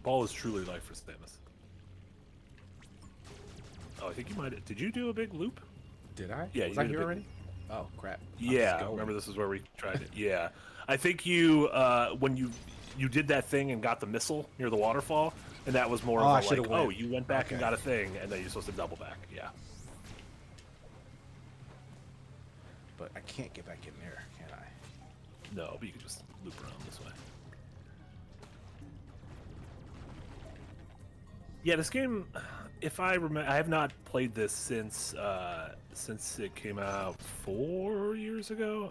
Ball is truly life for Samus. Oh, I think you might. Did you do a big loop? Did I? Yeah, Was you I did a here big- already? Oh crap. I'm Yeah, just going. remember this is where we tried it. Yeah, I think you when you did that thing and got the missile near the waterfall, and that was more Oh, I of a should've like, oh, went. you went back and Okay. got a thing, and then you're supposed to double back. Yeah. But I can't get back in there, can I? No, but you can just loop around this way. Yeah, this game, if I remember, I have not played this since it came out 4 years ago.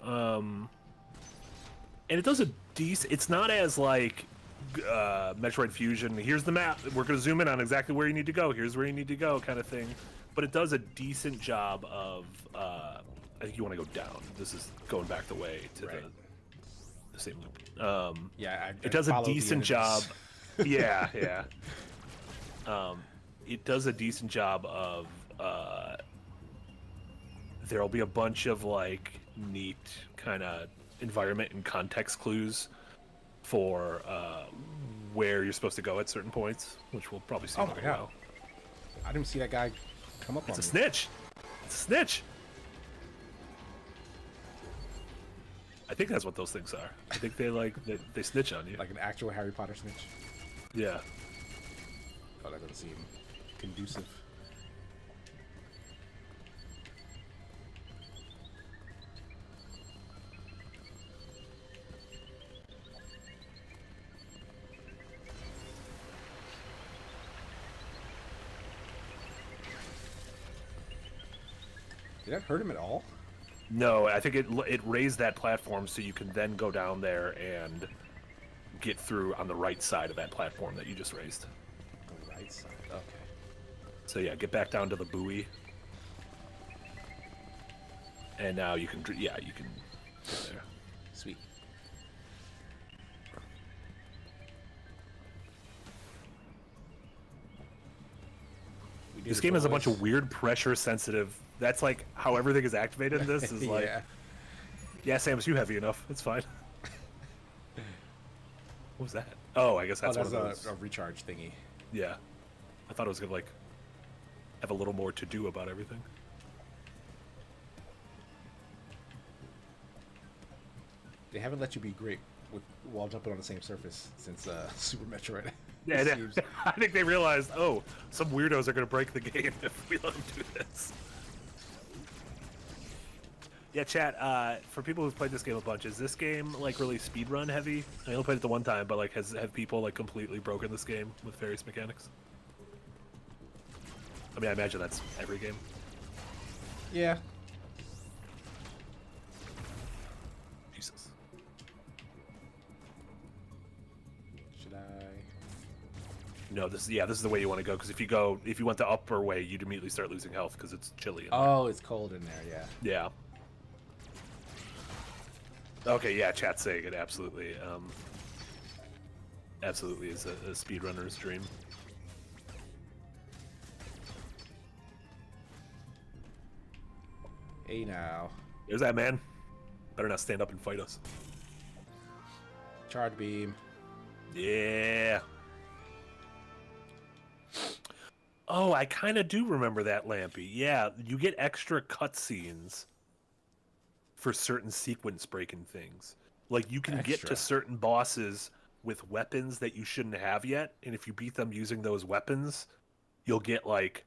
And it does a decent. It's not as like Metroid Fusion. Here's the map. We're gonna zoom in on exactly where you need to go. Here's where you need to go, kind of thing. But it does a decent job of. I think you want to go down. This is going back the way to Right. the same loop. Yeah, It does a followed the decent job. enemies. Yeah, yeah. It does a decent job of. There'll be a bunch of like neat kind of environment and context clues for where you're supposed to go at certain points, which we'll probably see. Oh in a my little god. while. I didn't see that guy come up It's on a me. snitch. It's a snitch. I think that's what those things are. I think they snitch on you. Like an actual Harry Potter snitch. Yeah. Oh, that doesn't seem conducive. Did that hurt him at all? No, I think it raised that platform so you can then go down there and get through on the right side of that platform that you just raised. The right side. Okay. So yeah, get back down to the buoy. And now you can, yeah, you can get there. Sweet. We did This it, game has a bunch boys. of weird pressure sensitive. That's like how everything is activated in this is like, Yeah. yeah, Samus, you heavy enough. It's fine. What was that? Oh, I guess Oh, that's, that's one of those. a recharge thingy. Yeah. I thought it was gonna like have a little more to do about everything. They haven't let you be great with while jumping on the same surface since Super Metroid. Yeah, It yeah. seems- I think they realized, oh, some weirdos are gonna break the game if we let them do this. Yeah, chat. For people who've played this game a bunch, is this game like really speedrun heavy? I only played it the one time, but like, have people like completely broken this game with various mechanics? I mean, I imagine that's every game. Yeah. Jesus. Should I? No, this is the way you want to go because if you went the upper way, you'd immediately start losing health because it's chilly. In there. Oh, it's cold in there. Yeah. Yeah. Okay, yeah, chat's saying it absolutely. Absolutely is a speedrunner's dream. Hey now. There's that man. Better not stand up and fight us. Charge beam. Yeah. Oh, I kind of do remember that, Lampy. Yeah, you get extra cutscenes for certain sequence breaking things. Like you can get Extra? to certain bosses with weapons that you shouldn't have yet, and if you beat them using those weapons, you'll get like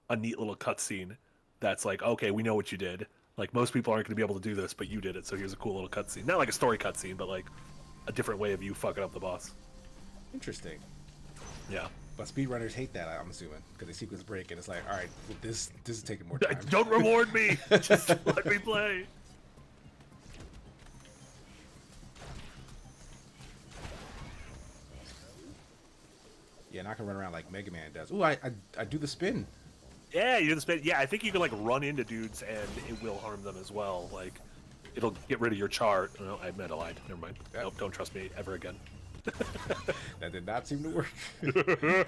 a neat little cutscene that's like, okay, we know what you did. Like most people aren't going to be able to do this, but you did it. So here's a cool little cutscene. Not like a story cutscene, but like a different way of you fucking up the boss. Interesting. Yeah. But speedrunners hate that, I'm assuming, because they sequence break and it's like, all right, well, this is taking more time. Don't reward me. Just let me play. Yeah, not gonna run around like Mega Man does. Ooh, I do the spin. Yeah, you do the spin. Yeah, I think you can like run into dudes and it will harm them as well. Like, it'll get rid of your chart. No, I meant a lie. Never mind. Yep. Nope, don't trust me ever again. That did not seem to work.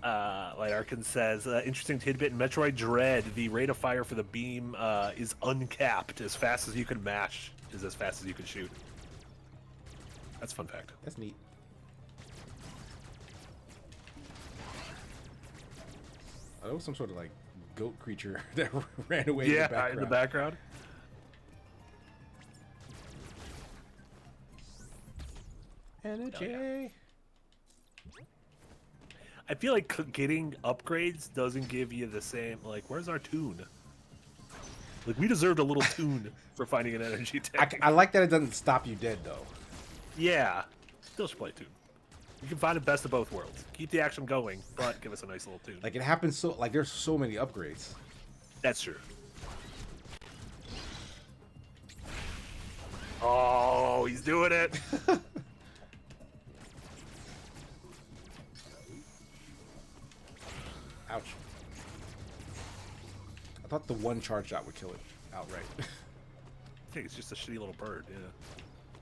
Light Arkin says, interesting tidbit in Metroid Dread, the rate of fire for the beam is uncapped. As fast as you can mash is as fast as you can shoot. That's a fun fact. That's neat. Oh, that was some sort of like goat creature that ran away Yeah, in the background. Energy. I feel like getting upgrades doesn't give you the same. Like, where's our tune? Like, we deserved a little tune for finding an energy tank. I like that it doesn't stop you dead though. Yeah, still should play tune. You can find the best of both worlds. Keep the action going, but give us a nice little tune. Like it happens so like there's so many upgrades. That's true. Oh, he's doing it. Ouch. I thought the one charge shot would kill it outright. I think it's just a shitty little bird, yeah.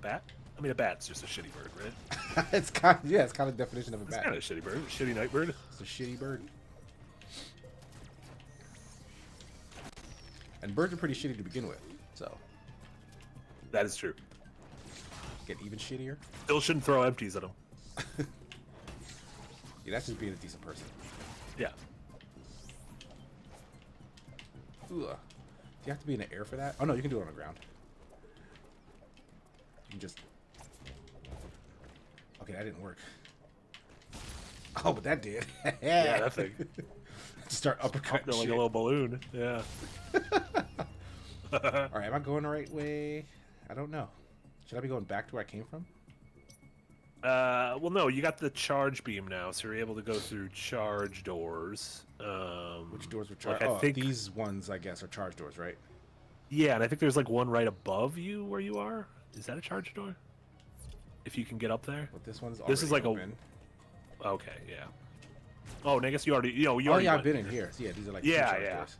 Bat? I mean, a bat's just a shitty bird, right? It's kind of, yeah, it's kind of the definition of a It's bat. kind of a shitty bird. A shitty night bird. It's a shitty bird. And birds are pretty shitty to begin with, so That is true. get even shittier. Still shouldn't throw empties at him. Yeah, that's just being a decent person. Yeah. Ooh. Do you have to be in the air for that? Oh no, you can do it on the ground. You can just... Okay, that didn't work. Oh, but that did. Yeah, that thing. Start uppercut Like a shit. little balloon. Yeah. Alright, am I going the right way? I don't know. Should I be going back to where I came from? Well, no, you got the charge beam now, so you're able to go through charge doors. Which doors were charged? Like, I Oh, think, these ones, I guess, are charge doors, right? yeah, and I think there's like one right above you where you are. Is that a charge door? If you can get up there. But this one's This is like open. Okay, yeah. Oh, and I guess you already, you Oh already yeah, I've went. been in here. So, yeah, these are like Yeah, two charge yeah. doors.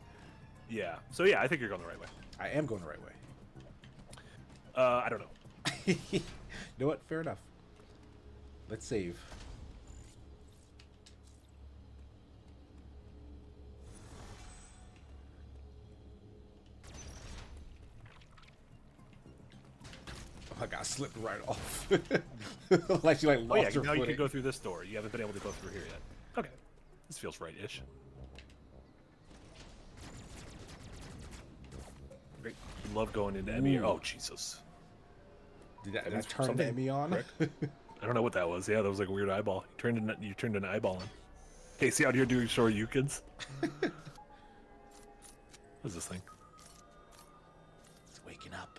Yeah. So yeah, I think you're going the right way. I am going the right way. I don't know. You know what? Fair enough. Let's save. Oh my god, I slipped right off. Like she like Oh yeah, lost her now you footing. can go through this door. You haven't been able to go through here yet. Okay. This feels right-ish. Great. You love going into E.M.M.I. Ooh. Oh, Jesus. Did that means turn something, Emmy on? correct? I don't know what that was. Yeah, that was like a weird eyeball. You turned an eyeball on. Casey out here doing shoryukens. What's this thing? It's waking up.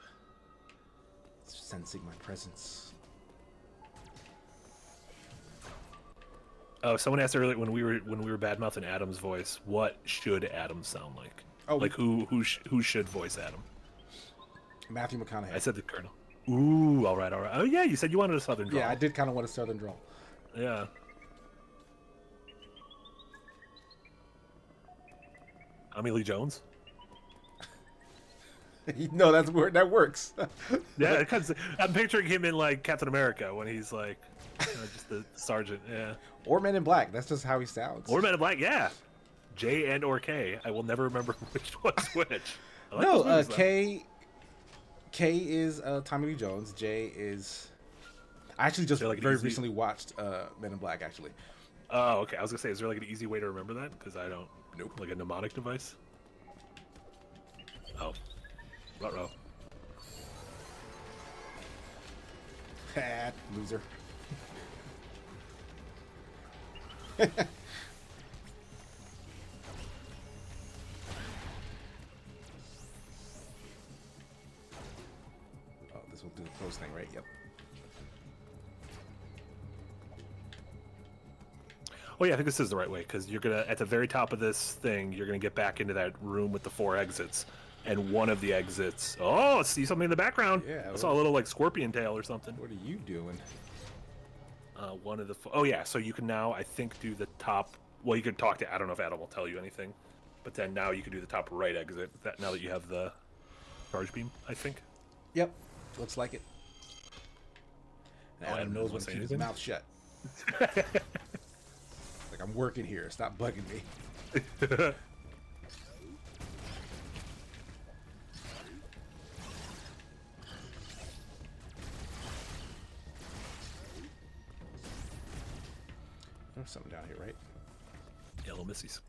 It's sensing my presence. Oh, someone asked earlier when we were bad-mouthing Adam's voice, what should Adam sound like? Oh, like who should voice Adam? Matthew McConaughey. I said the Colonel. Ooh, all right, all right. Oh yeah, you said you wanted a Southern drawl. Yeah, I did kind of want a southern drawl. Yeah. Tommy Lee Jones. No, that's where that works. Yeah, because I'm picturing him in like Captain America when he's like just the sergeant. Yeah. Or Men in Black. That's just how he sounds. Or Men in Black. Yeah. J and or K. I will never remember which one's which. I like No, those movies, though. K is Tommy Lee Jones. J is. I actually just there like an very easy- recently watched Men in Black. Actually, Oh, okay. I was gonna say, is there like an easy way to remember that? Because I don't. Nope. Like a mnemonic device. Oh. Ruh-roh. loser. guess we'll do the close thing, right? Yep. Oh yeah, I think this is the right way because you're gonna at the very top of this thing, you're gonna get back into that room with the 4 exits, and one of the exits. Oh, I see something in the background. Yeah, I saw a little like scorpion tail or something. What are you doing? One of the. Oh yeah, so you can now I think do the top. Well, you can talk to. I don't know if Adam will tell you anything, but then now you can do the top right exit. That now that you have the charge beam, I think. Yep. Looks like it. And Oh, Adam Adam knows when won't to say keep his anything? mouth shut. Like, I'm working here. Stop bugging me. There's something down here, right? Yellow missies.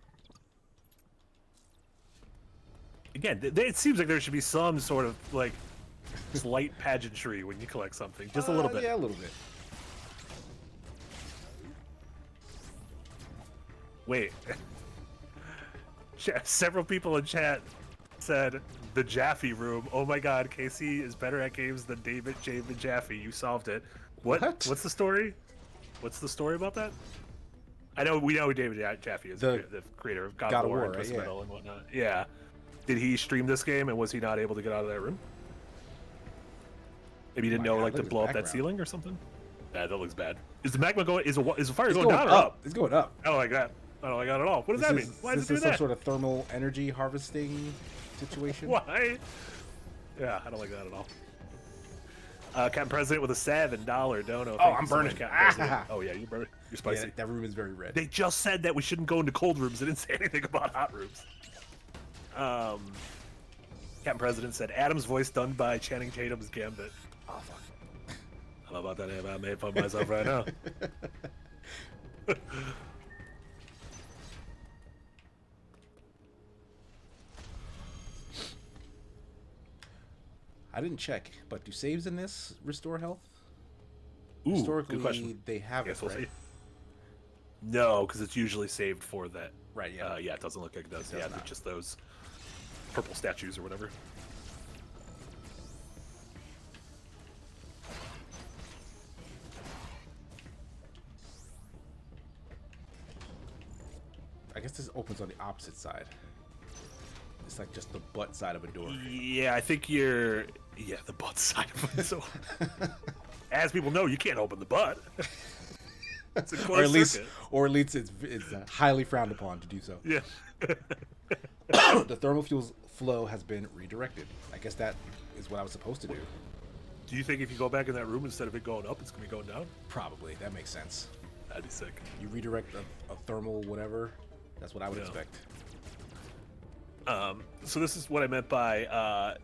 Again, it seems like there should be some sort of like slight pageantry when you collect something, just a little bit. Yeah, a little bit. Wait. Several people in chat said the Jaffe room. Oh my God, KC is better at games than David Jaffe. You solved it. What? What's the story? What's the story about that? I know we know who David Jaffe is, the creator of God of War and Twist Metal and whatnot. Yeah. Did he stream this game and was he not able to get out of that room? Maybe he didn't know like to blow up that ceiling or something. Yeah, that looks bad. Is the magma going? Is the fire going down or up? It's going up. I don't like that. I don't like that at all. What does that mean? Why does it do this that? some sort of thermal energy harvesting situation? Why? Yeah, I don't like that at all. Captain President with a $7 dono. Oh, I'm burning. Oh yeah, you're spicy. Yeah, that room is very red. They just said that we shouldn't go into cold rooms. They didn't say anything about hot rooms. Captain President said Adam's voice done by Channing Tatum's Gambit. Oh fuck. How about that? I made fun of myself right now. I didn't check, but do saves in this restore health? Ooh, Historically, good question. they have it, We'll right? see. No, because it's usually saved for that. Right, yeah. Yeah, it doesn't look like it does. It does Yeah, not. just those purple statues or whatever. I guess this opens on the opposite side. It's like just the butt side of a door. Yeah, I think you're. Yeah, the butt side of it. So, as people know, you can't open the butt. It's a closed circuit. Or at least it's highly frowned upon to do so. Yeah. The thermal fuel's flow has been redirected. I guess that is what I was supposed to do. Do you think if you go back in that room, instead of it going up, it's gonna be going down? Probably. That makes sense. That'd be sick. You redirect a thermal whatever. That's what I would expect. So this is what I meant by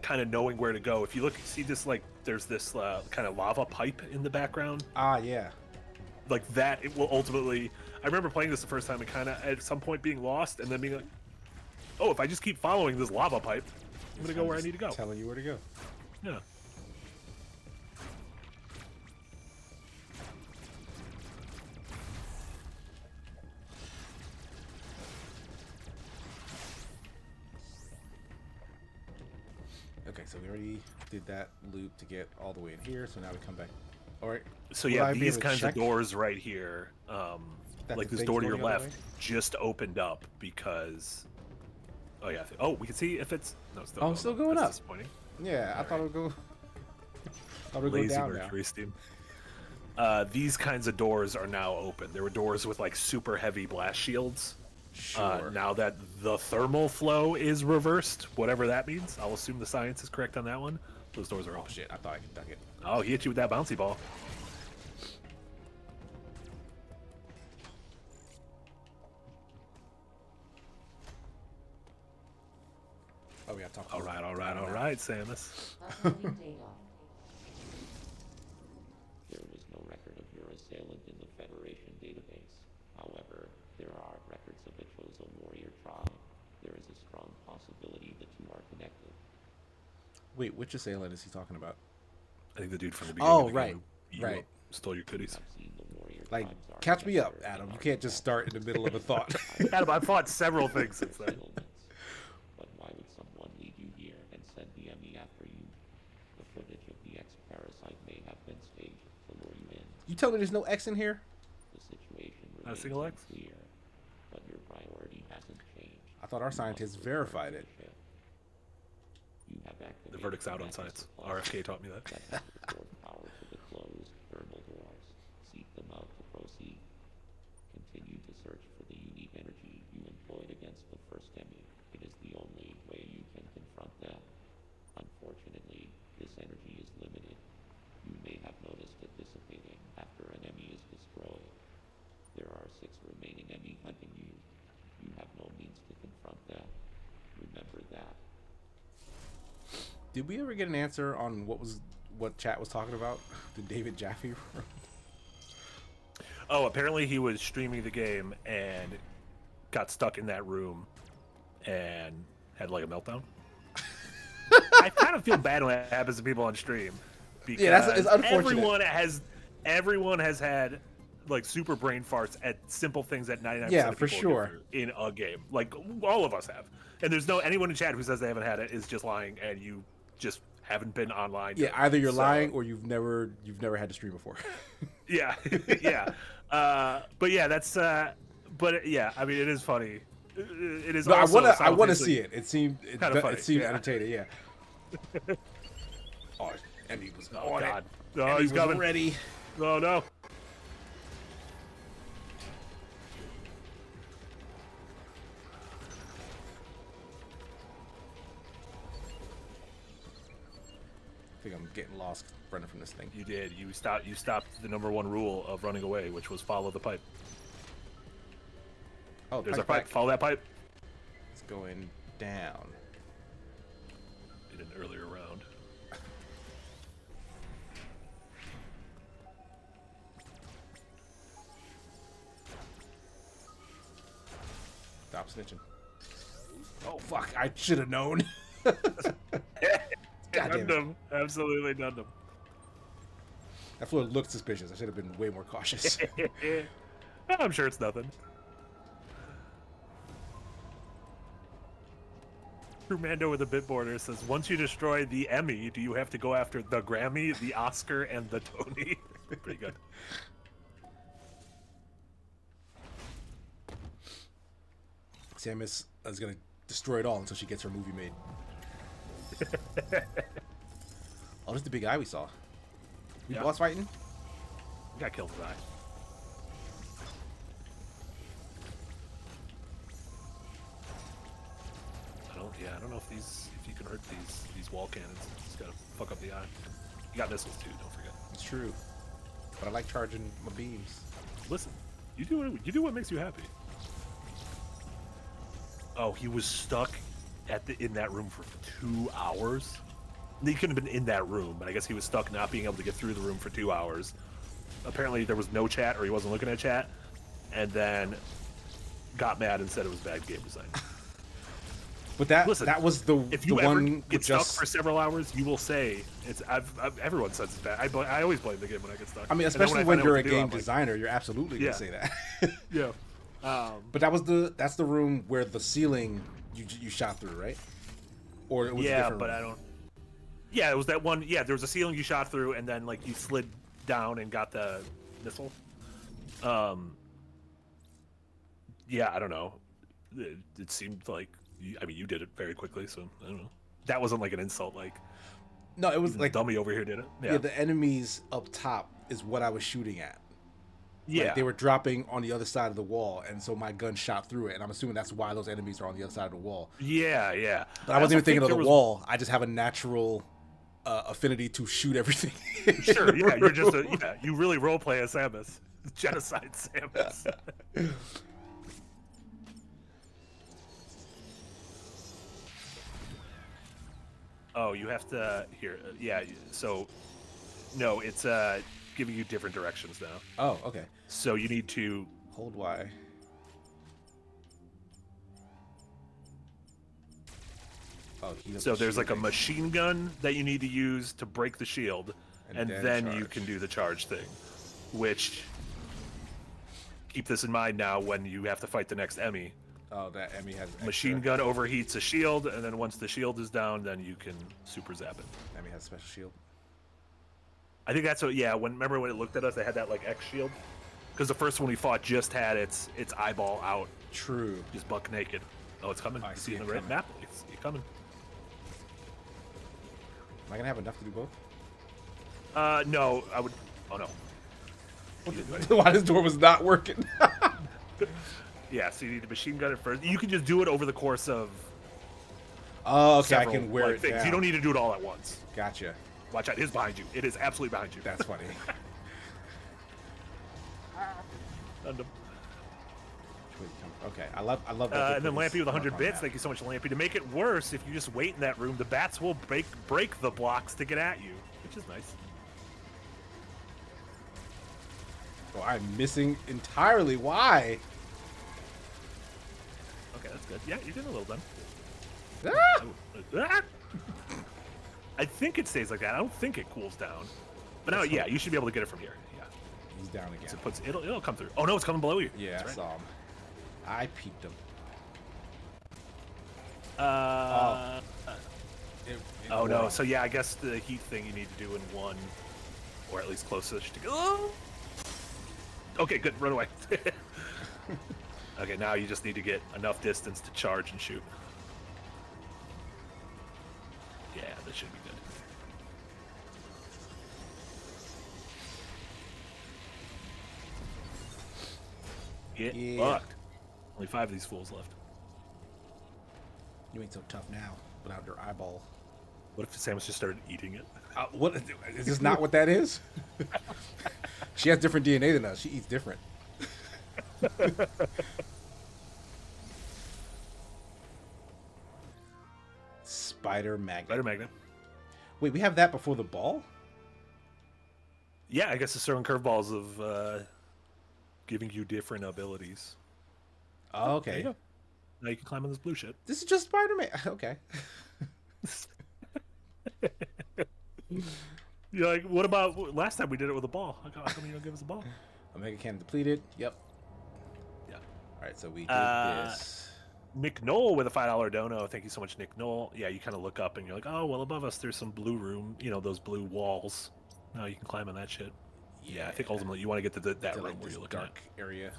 kind of knowing where to go. If you look, see this, like, there's this kind of lava pipe in the background. Ah, yeah. Like that, it will ultimately. I remember playing this the first time and kind of at some point being lost and then being like, oh, if I just keep following this lava pipe, I'm gonna go where I need to go. Telling you where to go. Yeah. Okay, so we already did that loop to get all the way in here, so now we come back. All right. So Will yeah, I be these able to kinds of check doors right here, that like the this thing's door to your going the other left, way? just opened up because. Oh yeah. Oh, we can see if it's. No, it's still Oh, going it's still up. going That's up. disappointing. Yeah, I thought it would go. Thought it would go Lazy down now. Mercury steam. These kinds of doors are now open. There were doors with like super heavy blast shields. Sure. Now that the thermal flow is reversed, whatever that means, I'll assume the science is correct on that one. Those doors are Oh open. shit! I thought I could duck it. Oh, he hit you with that bouncy ball. Oh, we gotta talk. All right, Samus. There was no record of your assailant in the Federation database. However, there are records of a chosen warrior tribe. There is a strong possibility the two are connected. Wait, which assailant is he talking about? I think the dude from the beginning. Oh, of the right, game who right. Stole your goodies. I've seen the warrior Like, tribes are catch me up, together Adam. and You are can't just start in the middle of a thought. Adam, I've fought several things since then. But why would someone lead you here and send the E.M.M.I after you? The footage of the X-Parasite may have been staged to lure you in. You tell me there's no X in here? The situation Not a remains single X? unclear, but your priority hasn't changed. I thought our scientists verified it. You have activated The verdict's out on science. RFK taught me that. that has restored power to the closed thermal doors. Seek them out to proceed. Continue to search for the unique energy you employed against the first E.M.M.I. It is the only way you can confront them. Unfortunately, this energy is limited. You may have noticed it dissipating after an E.M.M.I. is destroyed. There are 6 remaining E.M.M.I. hunting you. You have no means to confront them. Remember that. Did we ever get an answer on what chat was talking about? The David Jaffe room? Oh, apparently he was streaming the game and got stuck in that room and had like a meltdown. I kind of feel bad when that happens to people on stream because it's unfortunate. everyone has had like super brain farts at simple things that 99% Yeah, of for people sure. get through in a game. Like all of us have. And there's no anyone in chat who says they haven't had it is just lying, and you just haven't been online. Yeah, either you're So- lying or you've never had to stream before. Yeah, yeah. But yeah, that's. But yeah, I mean, it is funny. It is. No, Also I want to simultaneously- see it. It seemed Kinda funny, it seemed yeah. entertaining. Yeah. Oh, Emmy was Oh on God! it. No, Emmy he's was coming. ready. Oh no! I think I'm getting lost running from this thing. You did. You stopped. You stopped the #1 rule of running away, which was follow the pipe. Oh, There's a pipe pipe. back. Follow that pipe. It's going down. In an earlier round. Stop snitching. Oh fuck! I should have known. God damn Done it. them. Absolutely done them. That floor looked suspicious. I should have been way more cautious. I'm sure it's nothing. True Mando with a bit border says, once you destroy the Emmy, do you have to go after the Grammy, the Oscar, and the Tony? Pretty good. Samus is gonna destroy it all until she gets her movie made. Oh, this is the big eye we saw. We Yeah. boss fighting? Got killed his eye. I don't know if you can hurt these wall cannons. Just gotta fuck up the eye. You got missiles too, don't forget. It's true. But I like charging my beams. Listen, you do what makes you happy. Oh, he was stuck in that room for 2 hours. He couldn't have been in that room, but I guess he was stuck not being able to get through the room for 2 hours. Apparently there was no chat, or he wasn't looking at chat, and then got mad and said it was bad game design. But that Listen, that was the If the you ever one get with stuck just. for several hours, you will say it's. Everyone says it's bad. I always blame the game when I get stuck. I mean, And then especially I when find out you're what a to do, game I'm like, designer, you're absolutely gonna Yeah. say that. Yeah. But that's the room where the ceiling you shot through, right? Or it was a Yeah, different but room? I don't. Yeah, it was that one. Yeah, there was a ceiling you shot through, and then like you slid down and got the missile. Yeah, I don't know. It seemed like you did it very quickly, so I don't know. That wasn't like an insult. Like No, it was the like dummy over here did it. yeah, the enemies up top is what I was shooting at. Yeah. Like, they were dropping on the other side of the wall, and so my gun shot through it, and I'm assuming that's why those enemies are on the other side of the wall. Yeah. But I wasn't even thinking of the was... wall. I just have a natural affinity to shoot everything. Sure, yeah, you're just you really roleplay as Samus. Genocide Samus. Oh, you have to here. Yeah, so no, it's giving you different directions now. Oh, okay. So you need to Hold Y. Oh, so there's like a machine gun that you need to use to break the shield, and then you charge. can do the charge thing, which keep this in mind now when you have to fight the next E.M.M.I. Oh, that Emmy has Machine gun overheats a shield, and then once the shield is down, then you can super zap it. Emmy has a special shield. I think that's what. Yeah, remember when it looked at us, they had that like X shield, because the first one we fought just had its eyeball out, True. just buck naked. Oh, it's coming. I You see see it in the red coming. map. It's coming. Am I gonna have enough to do both? No, I would. Oh no. Why this door was not working? Yeah, so you need to machine gun it first. You can just do it over the course of Oh, okay. several I can wear like, it things. down. You don't need to do it all at once. Gotcha. Watch out, it is behind you. It is absolutely behind you. That's funny. Stunned him. Okay, I love that. And then Lampy with 100 on bits. that. Thank you so much, Lampy. To make it worse, if you just wait in that room, the bats will break the blocks to get at you, which is nice. Oh, I'm missing entirely. Why? Okay, that's good. Yeah, you're getting a little done. Ah! Ah! I think it stays like that. I don't think it cools down. But now, yeah, you should be able to get it from here. Yeah, He's down again. so it'll come through. Oh no, it's coming below you. Yeah, That's I right. saw him. I peeped him. Oh no, so yeah, I guess the heat thing you need to do in one, or at least closest to go. Okay, good, run away. Okay, now you just need to get enough distance to charge and shoot. Yeah, that should be good. Get Yeah. fucked. Only 5 of these fools left. You ain't so tough now without your eyeball. What if Samus just started eating it? What is this not what that is? She has different DNA than us. She eats different. Spider magnet. Spider Magnet. Wait, we have that before the ball? Yeah, I guess it's throwing curveballs of giving you different abilities. Oh, There you okay. go. Now you can climb on this blue shit. This is just Spider-Man. Okay. You're like, what about last time we did it with a ball? How come you don't give us a ball? Omega cannon depleted. Yep. Yeah. All right, so we did Uh, this. Nick Knoll with a $5 dono. Thank you so much, Nick Knoll. Yeah, you kind of look up and you're like, oh, well, above us there's some blue room. You know, those blue walls. Now you can climb on that shit. Yeah, I think ultimately you want to get to that To, room like, where this you're looking dark area.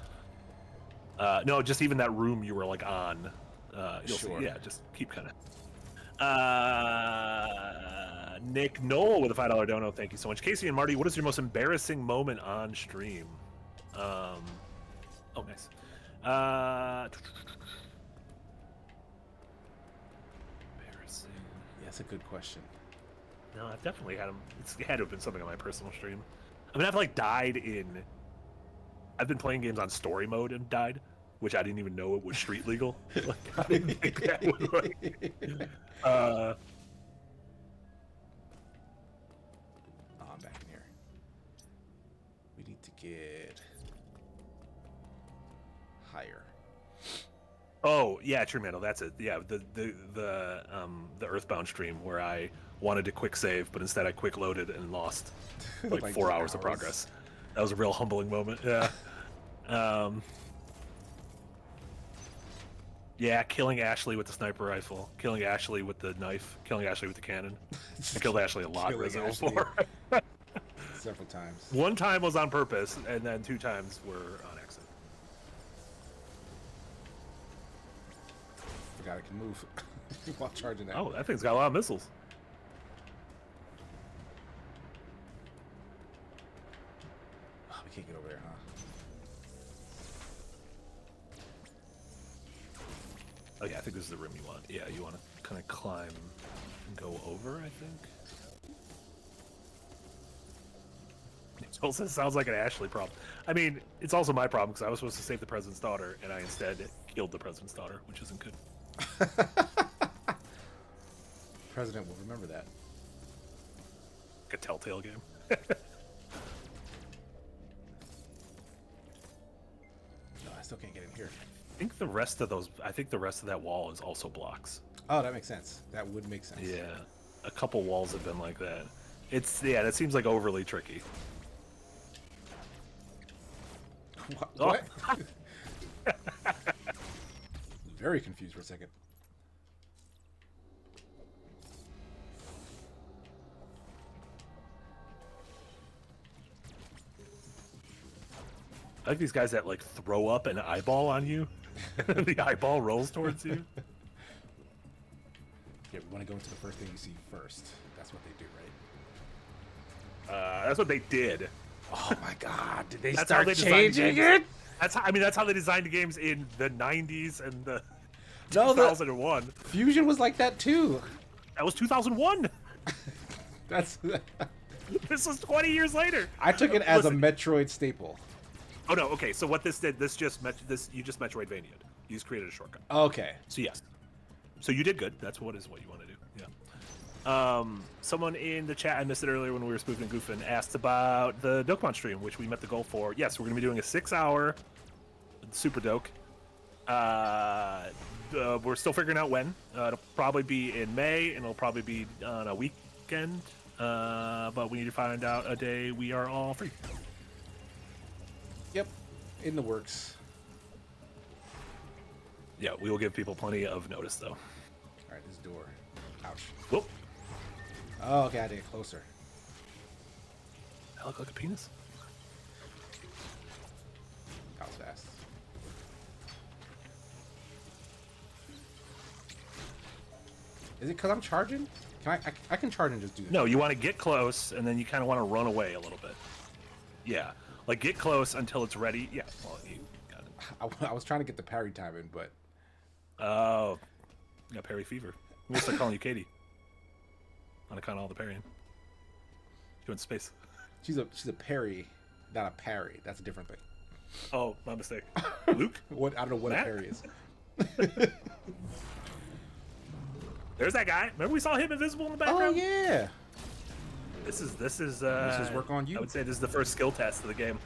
at. No, just even that room you were like on. You'll Sure. see. Yeah, just keep kind of. Nick Knoll with a $5 dono. Thank you so much. Casey and Marty, what is your most embarrassing moment on stream? Oh, nice. Embarrassing. Yeah, that's a good question. No, I've definitely had them. It's had to have been something on my personal stream. I mean, I've like died in. I've been playing games on story mode and died, which I didn't even know it was street legal. Like, I didn't think that would. Like, Oh, I'm back in here. We need to get higher. oh yeah, true, Mandel. That's it. Yeah, the Earthbound stream where I wanted to quick save, but instead I quick loaded and lost like, Like 4 just hours of hours. progress. That was a real humbling moment. Yeah. Yeah, killing Ashley with the sniper rifle, killing Ashley with the knife, killing Ashley with the cannon. I killed Ashley a lot. Killing Resident Ashley. Evil 4. Several times. One time was on purpose, and then 2 times were on accident. Forgot I can move while charging that. Oh, that thing's got a lot of missiles. Oh, we can't get over there, huh? Oh yeah, I think this is the room you want. Yeah, you want to kind of climb and go over, I think. It also sounds like an Ashley problem. I mean, it's also my problem because I was supposed to save the president's daughter, and I instead killed the president's daughter, which isn't good. President will remember that. Like a Telltale game. No, I still can't get in here. I think the rest of that wall is also blocks. Oh, that makes sense. That would make sense. Yeah, a couple walls have been like that. That seems like overly tricky. What? Very confused for a second. I like these guys that like throw up an eyeball on you. The eyeball rolls towards you. Yeah, we want to go into the first thing you see first. That's what they do, right? That's what they did. Oh my God! Did they That's how start they designed changing games. it? That's how they designed the games in the 90s and the No, 2001. Fusion was like that too. That was 2001. That's. This was 20 years later. I took it as Listen. a Metroid staple. Oh no, okay. So what this did, you just Metroidvania'd. You just created a shortcut. Okay. So yes. So you did good. That's what you want to do. Yeah. Someone in the chat, I missed it earlier when we were spoofing and goofing, asked about the Dokemon stream, which we met the goal for. Yes, we're going to be doing a 6-hour Super Doke. We're still figuring out when. It'll probably be in May, and it'll probably be on a weekend. But we need to find out a day we are all free. Yep. In the works. Yeah, we will give people plenty of notice, though. All right, this door. Ouch. Whoop. Oh, okay, I had to get closer. That look like a penis? That was fast. Is it because I'm charging? Can I can charge and just do that? No, you want to get close, and then you kind of want to run away a little bit. Yeah, like get close until it's ready. Yeah, well, you got it. I was trying to get the parry time in, but Oh, you got Perry fever. I'm gonna start calling you Katie. On account of all the parrying. Doing space. she's a parry, not a parry. That's a different thing. Oh, my mistake. Luke? What I don't know what Matt? a parry is. There's that guy. Remember we saw him invisible in the Oh background? yeah. This is work on you. I would say this is the first skill test of the game.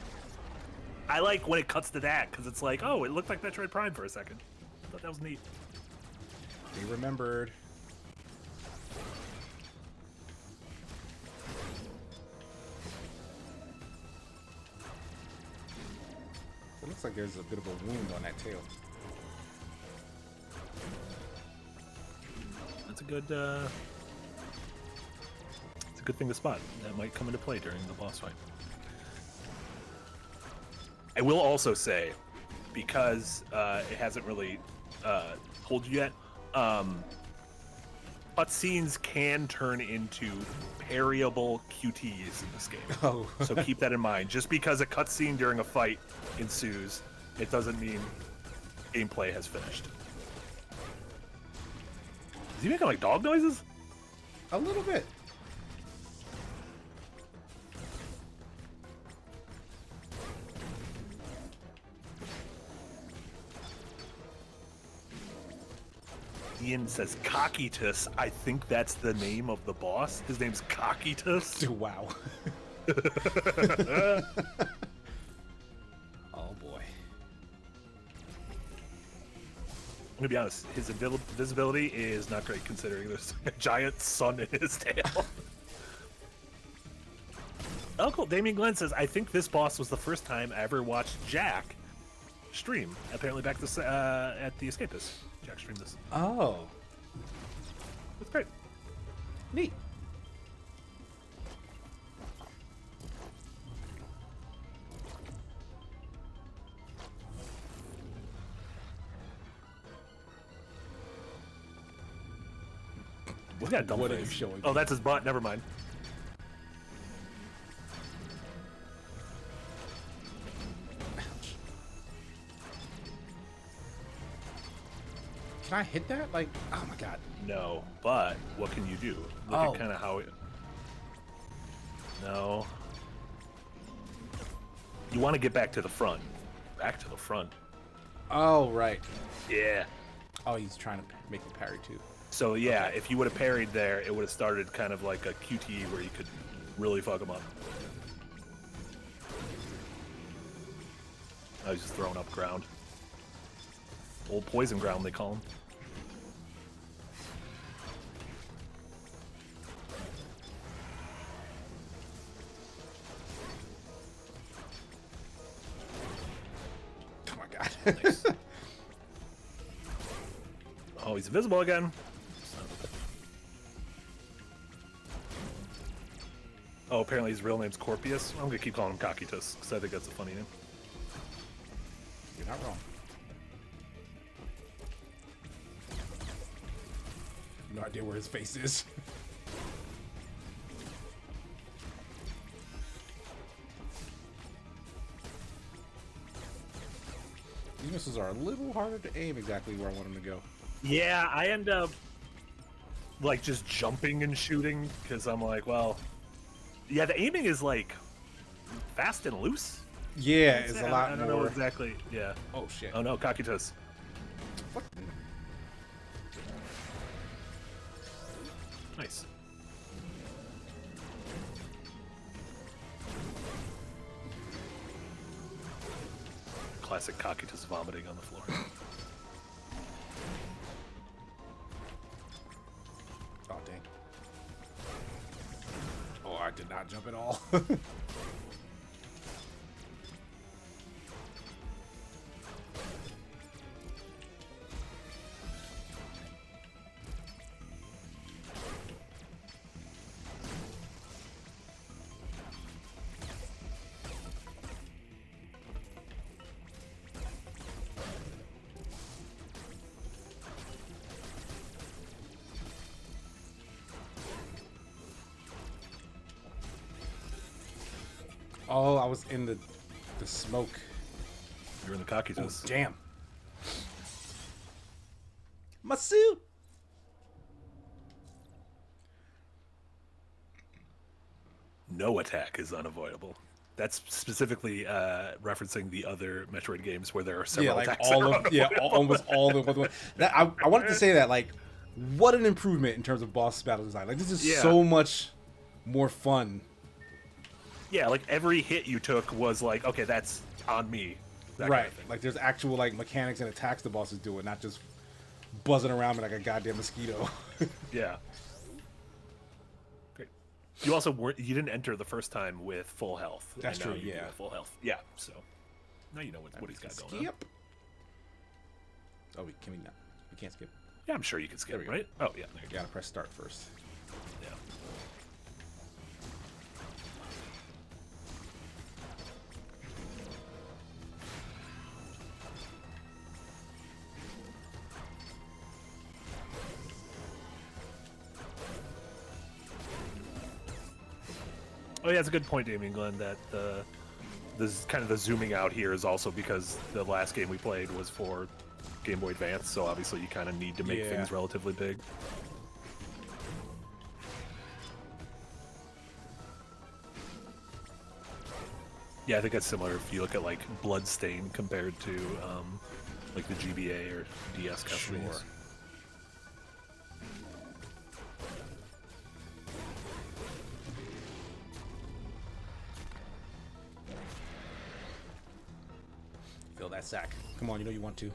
I like when it cuts to that because it's like, oh, it looked like Metroid Prime for a second. I thought that was neat. They remembered. It looks like there's a bit of a wound on that tail. That's a good. It's a good thing to spot. That might come into play during the boss fight. I will also say, because it hasn't really told you yet, cutscenes can turn into parryable QTEs in this game. Oh. So keep that in mind. Just because a cutscene during a fight ensues, it doesn't mean gameplay has finished. Is he making like dog noises? A little bit. Ian says Cockitus. I think that's the name of the boss. His name's Cockitus. Wow. Oh boy. I'm gonna be honest, his visibility is not great considering there's a giant sun in his tail. Oh, cool. Damien Glenn says, I think this boss was the first time I ever watched Jack stream. Apparently back at the Escapist. Jack streamed this. Oh. That's great. Neat. What's that dumb What are face? you showing Oh, me? that's his butt. Never mind. Can I hit that? Like, oh my god. No, but what can you do? Look Oh. at kind of how it... No. You want to get back to the front. Back to the front. Oh, right. Yeah. Oh, he's trying to make the parry too. So yeah, Okay. if you would have parried there, it would have started kind of like a QTE where you could really fuck him up. I was just throwing up ground. Old poison ground, they call him. Oh my god. Nice. Oh, he's invisible again. Oh, apparently his real name's Corpius. I'm gonna keep calling him Cockitus because I think that's a funny name. not wrong. No idea where his face is. These missiles are a little harder to aim exactly where I want them to go. Yeah, I end up like just jumping and shooting because I'm like, well, yeah, the aiming is like fast and loose. Yeah, it's a lot I don't more. know exactly. Yeah. Oh shit. Oh no, Kakitos. What? Nice. Classic Kakitos vomiting on the floor. Oh dang. Oh, I did not jump at all. Oh, I was in the smoke. You're in the Kakitos. Damn. My suit. No attack is unavoidable. That's specifically referencing the other Metroid games where there are several Yeah, like attacks. all that are of almost all of them. That I wanted to say that, like, what an improvement in terms of boss battle design. Like, this is so much more fun. Yeah, like every hit you took was like, okay, that's on me. That Right. kind of thing. Like, there's actual like mechanics and attacks the bosses do it, not just buzzing around me like a goddamn mosquito. Yeah. Great. You also you didn't enter the first time with full health. That's and now true, you do yeah. have full health. Yeah. So now you know what he's got going on. Skip. Oh, can we not? We can't skip. Yeah, I'm sure you can skip, There we go. right? Oh yeah. There you You gotta press start first. go. Yeah. Oh yeah, it's a good point, Damien Glenn, that this kind of the zooming out here is also because the last game we played was for Game Boy Advance, so obviously you kind of need to make Yeah. things relatively big. Yeah, I think that's similar if you look at like Bloodstain compared to like the GBA or DS Castlevania. Sure. Fill that sack. Come on, you know you want to.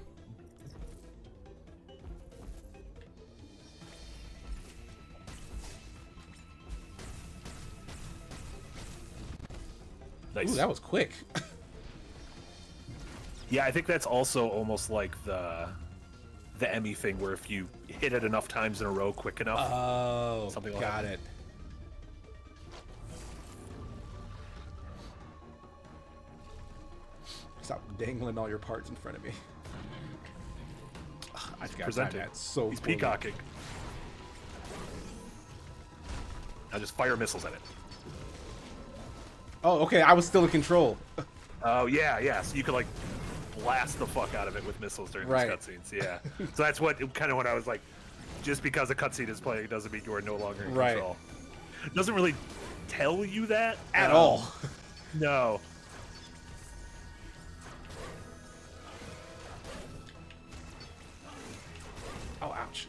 Nice. Ooh, that was quick. Yeah, I think that's also almost like the E.M.M.I thing, where if you hit it enough times in a row quick enough, Oh, Something like got that. it. Stop dangling all your parts in front of me. Ugh, I forgot to time presenting. that so He's poorly. peacocking. Now just fire missiles at it. Oh, okay. I was still in control. Oh yeah, yeah. So you could like blast the fuck out of it with missiles during Right. these cutscenes. Yeah. So that's what kind of when I was like, just because a cutscene is playing doesn't mean you are no longer in Right. control. It doesn't really tell you that At all. No. Oh, ouch.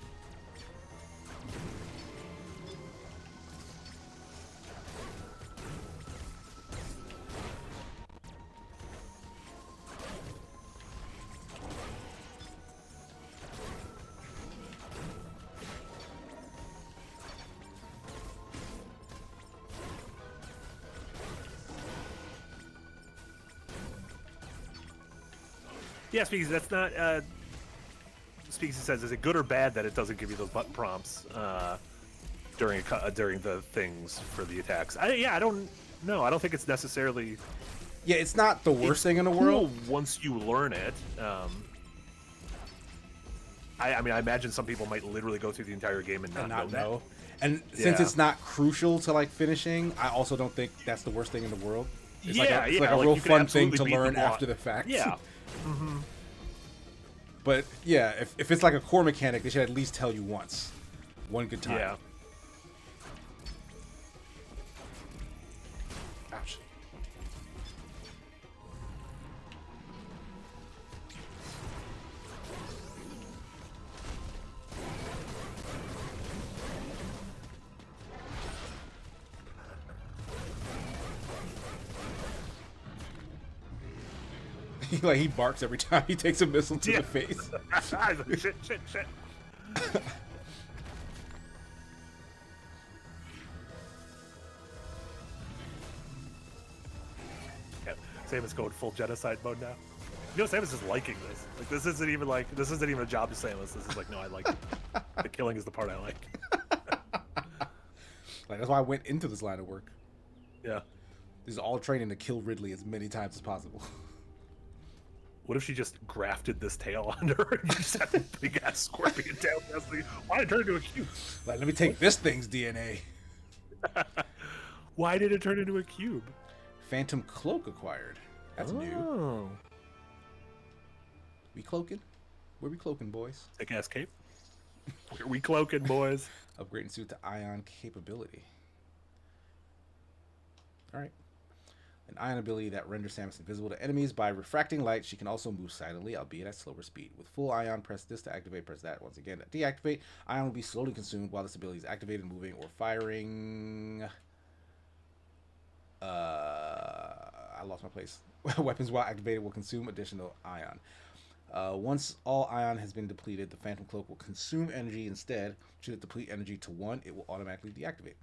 Yeah, Speakeasy, that's not. Speakeasy says, is it good or bad that it doesn't give you those button prompts during the things for the attacks? I don't know. I don't think it's necessarily. Yeah, it's not the worst thing in the cool world. once you learn it. I mean, I imagine some people might literally go through the entire game and not know that. And since Yeah. it's not crucial to like finishing, I also don't think that's the worst thing in the world. It's like Yeah, it's yeah, like a like, real you can fun thing absolutely to beat the learn boss. after the fact. Yeah. But yeah, if it's like a core mechanic, they should at least tell you once. One good time. Yeah. Ouch. He barks every time he takes a missile to Yeah. the face. shit. Yeah, Samus going full genocide mode now. You know, Samus is liking this. Like, this isn't even a job to Samus. This is like, no, I like it. The killing is the part I like. Like that's why I went into this line of work. Yeah. This is all training to kill Ridley as many times as possible. What if she just grafted this tail onto her and you just had this big ass scorpion tail? Why did it turn into a cube? Like, let me take this thing's DNA. Why did it turn into a cube? Phantom Cloak acquired. That's new. Oh. We cloaking? Where we cloaking, boys? Thick ass cape. Where we cloaking, boys? Upgrading suit to ion capability. Alright. An ion ability that renders Samus invisible to enemies by refracting light. She can also move silently, albeit at slower speed. With full ion, press this to activate, press that once again to deactivate. Ion will be slowly consumed while this ability is activated, moving, or firing. I lost my place. Weapons while activated will consume additional ion. Once all ion has been depleted, the Phantom Cloak will consume energy instead. Should it deplete energy to 1, it will automatically deactivate.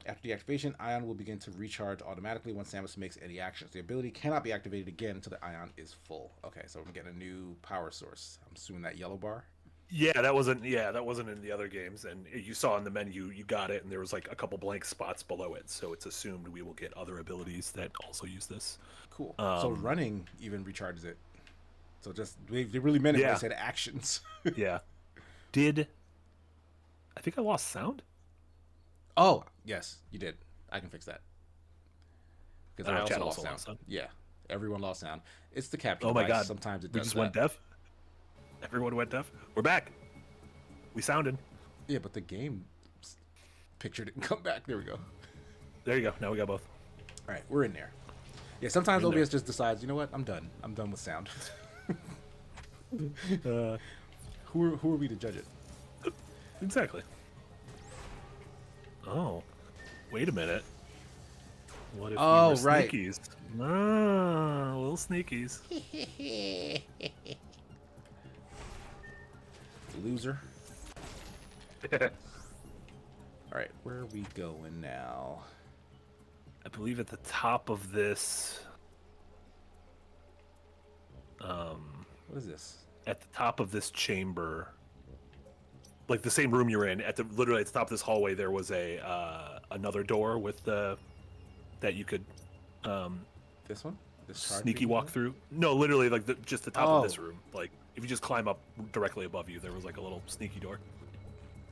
After deactivation, ion will begin to recharge automatically once Samus makes any actions. The ability cannot be activated again until the ion is full. Okay, so we're getting a new power source. I'm assuming that yellow bar. Yeah, that wasn't in the other games, and you saw in the menu you got it, and there was like a couple blank spots below it, so it's assumed we will get other abilities that also use this. Cool. So running even recharges it. So just they really meant it when they said actions. Yeah. I think I lost sound? Oh, yes, you did. I can fix that. Because I Chat also lost sound. Yeah, everyone lost sound. It's the capture Oh my device. god. Sometimes it We does just that. went deaf? Everyone went deaf? We're back. We sounded. Yeah, but the game picture didn't come back. There we go. There you go. Now we got both. All right, we're in there. Yeah, sometimes We're in OBS just decides, you know what? I'm done. I'm done with sound. Who are we to judge it? Exactly. Oh. Wait a minute. What if we were right. sneakies? Ah, little sneakies. Loser. All right, where are we going now? I believe at the top of this. What is this? At the top of this chamber, like the same room you're in, literally at the top of this hallway, there was another door with that you could This one? This card sneaky thing? walk through. No, literally like just the top of this Oh. room. Like if you just climb up directly above you, there was like a little sneaky door.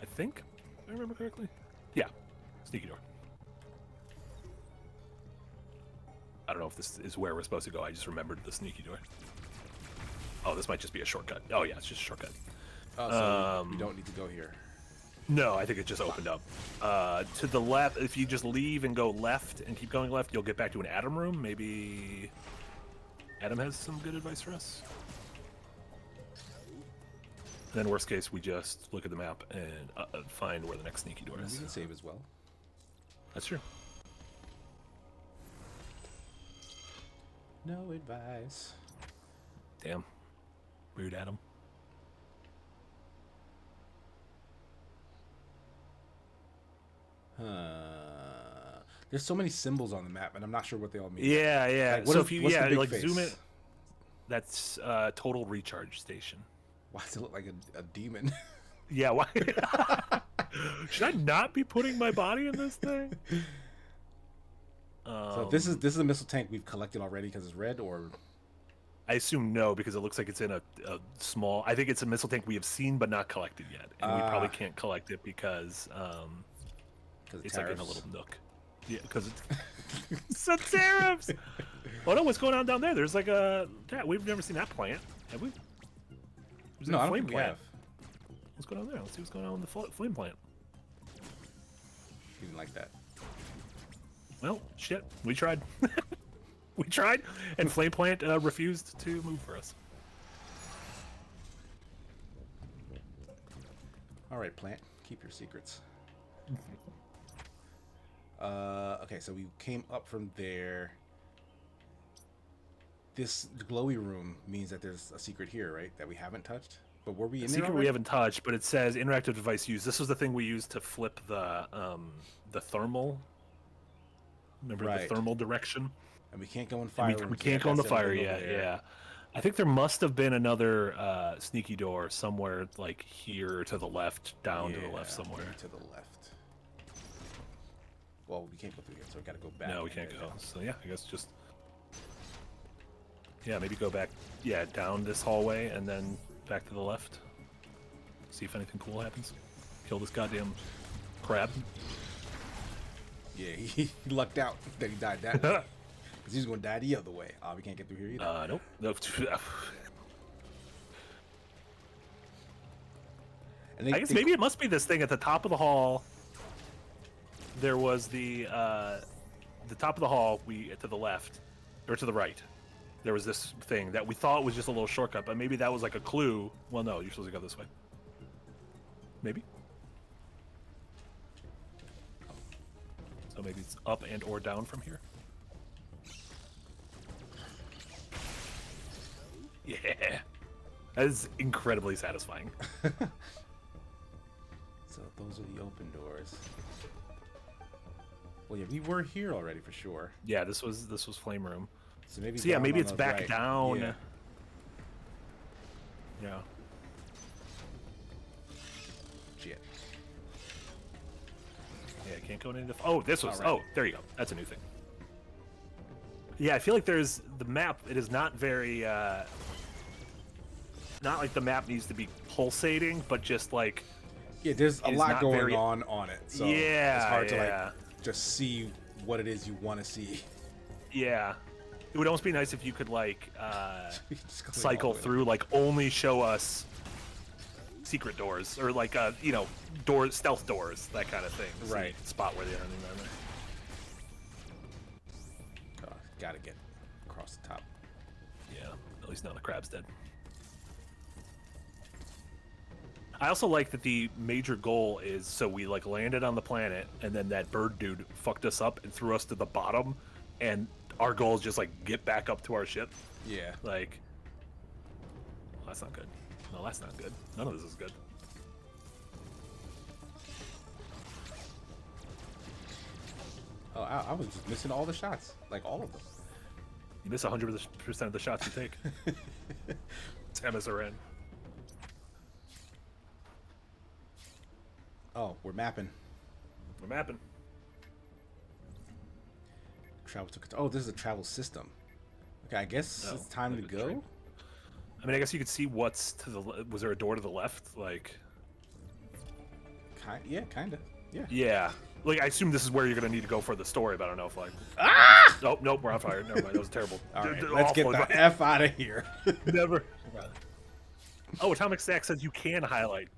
I think, if I remember correctly. Yeah, sneaky door. I don't know if this is where we're supposed to go. I just remembered the sneaky door. Oh, this might just be a shortcut. Oh yeah, it's just a shortcut. Oh, so we don't need to go here. No, I think it just opened up. To the left, if you just leave and go left and keep going left, you'll get back to an Adam room. Maybe Adam has some good advice for us. Then worst case, we just look at the map and find where the next sneaky door We is. can save as well. That's true. No advice. Damn. Weird Adam. There's so many symbols on the map, and I'm not sure what they all mean. Yeah, yeah. Like, what So is- if you what's the big like face? zoom in, that's total recharge station. Why does it look like a demon? Yeah, why? Should I not be putting my body in this thing? So this is a missile tank we've collected already because it's red, or I assume no, because it looks like it's in a small. I think it's a missile tank we have seen but not collected yet, and we probably can't collect it because it's like in a little nook. Yeah, because it's some tariffs. Oh no, what's going on down there? There's like we've never seen that plant, have we? There's no, a I don't flame think we plant. have. What's going on there? Let's see what's going on with the flame plant. Even like that. Well, shit, we tried. We tried, and flame plant refused to move for us. All right, plant, keep your secrets. Okay, so we came up from there. This glowy room means that there's a secret here, right? That we haven't touched. But were we in there Secret already? we haven't touched, but it says interactive device used. This was the thing we used to flip the thermal. Remember Right. the thermal direction? And we can't go in fire. We can't go in the fire yet. Yeah, I think there must have been another sneaky door somewhere, like here to the left, down to the left somewhere. To the left. Well, we can't go through here, so we gotta go back. No, we can't go. So yeah, I guess just maybe go back. Yeah, down this hallway and then back to the left. See if anything cool happens. Kill this goddamn crab. Yeah, he lucked out that he died that way. Because he's going to die the other way. Oh, we can't get through here either. Nope. And I guess maybe it must be this thing at the top of the hall. There was the top of the hall. To the left or to the right. There was this thing that we thought was just a little shortcut, but maybe that was like a clue. Well, no, you're supposed to go this way. Maybe. So maybe it's up and or down from here. Yeah. That is incredibly satisfying. So those are the open doors. Well, yeah, we were here already for sure. Yeah, this was flame room. So maybe. So yeah, maybe on it's the back right. down. Yeah. Yeah. Shit. Yeah, I can't go into the. Oh, this was. All right. Oh, there you go. That's a new thing. Yeah, I feel like there's the map. It is not very. Not like the map needs to be pulsating, but just like. Yeah, there's a It is lot not going very- on it. So Yeah, it's hard to yeah. like just see what it is you want to see. Yeah, it would almost be nice if you could like Just go cycle all the way. through, like only show us secret doors or like doors, stealth doors, that kind of thing. So you Right. can spot where they are. Oh, gotta get across the top. Yeah, at least now the crab's dead. I also like that the major goal is so we like landed on the planet and then that bird dude fucked us up and threw us to the bottom, and our goal is just like get back up to our ship. Yeah. Like, well, that's not good. No, that's not good. None of this is good. Oh, I was just missing all the shots, like all of them. You miss 100% of the shots you take. Samus are in. Oh, we're mapping. We're mapping. Travel to. Oh, this is a travel system. Okay, I guess No, it's time to like a go. train. I mean, I guess you could see what's to the. Was there a door to the left? Like. Yeah, kind of. Yeah. Yeah. Like, I assume this is where you're gonna need to go for the story, but I don't know if like. Nope, we're on fire. Never mind. That was terrible. All right, Awful. let's get the F out of here. Never. Oh, Atomic Stack says you can highlight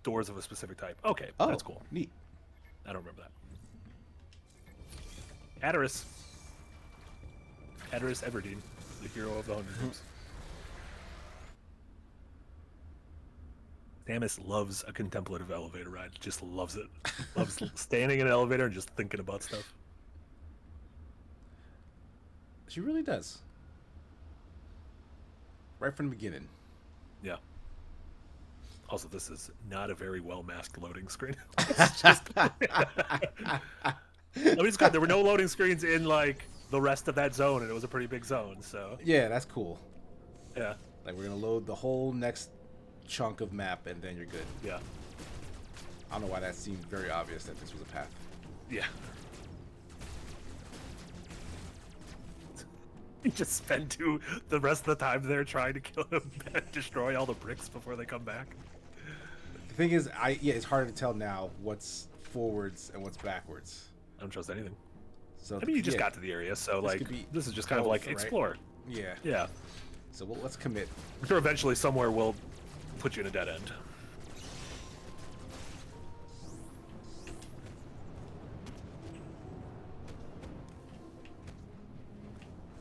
doors of a specific type. Okay, Oh, that's cool. Neat. I don't remember that. Adderus Everdeen, the hero of the Hunger Games. Samus loves a contemplative elevator ride. Just loves it. Loves standing in an elevator and just thinking about stuff. She really does. Right from the beginning. Yeah. Also, this is not a very well masked loading screen. I mean, it's good. There were no loading screens in like the rest of that zone, and it was a pretty big zone. So Yeah, that's cool. yeah, Like we're gonna load the whole next chunk of map, and then you're good. yeah, I don't know why that seemed very obvious that this was a path. yeah. Just spend the rest of the time there trying to kill him and destroy all the bricks before they come back. The thing is, it's harder to tell now what's forwards and what's backwards. I don't trust anything. So I mean, you just got to the area, so like this is just kind of like right? explore. Yeah. Yeah. So let's commit. I'm sure eventually somewhere will put you in a dead end.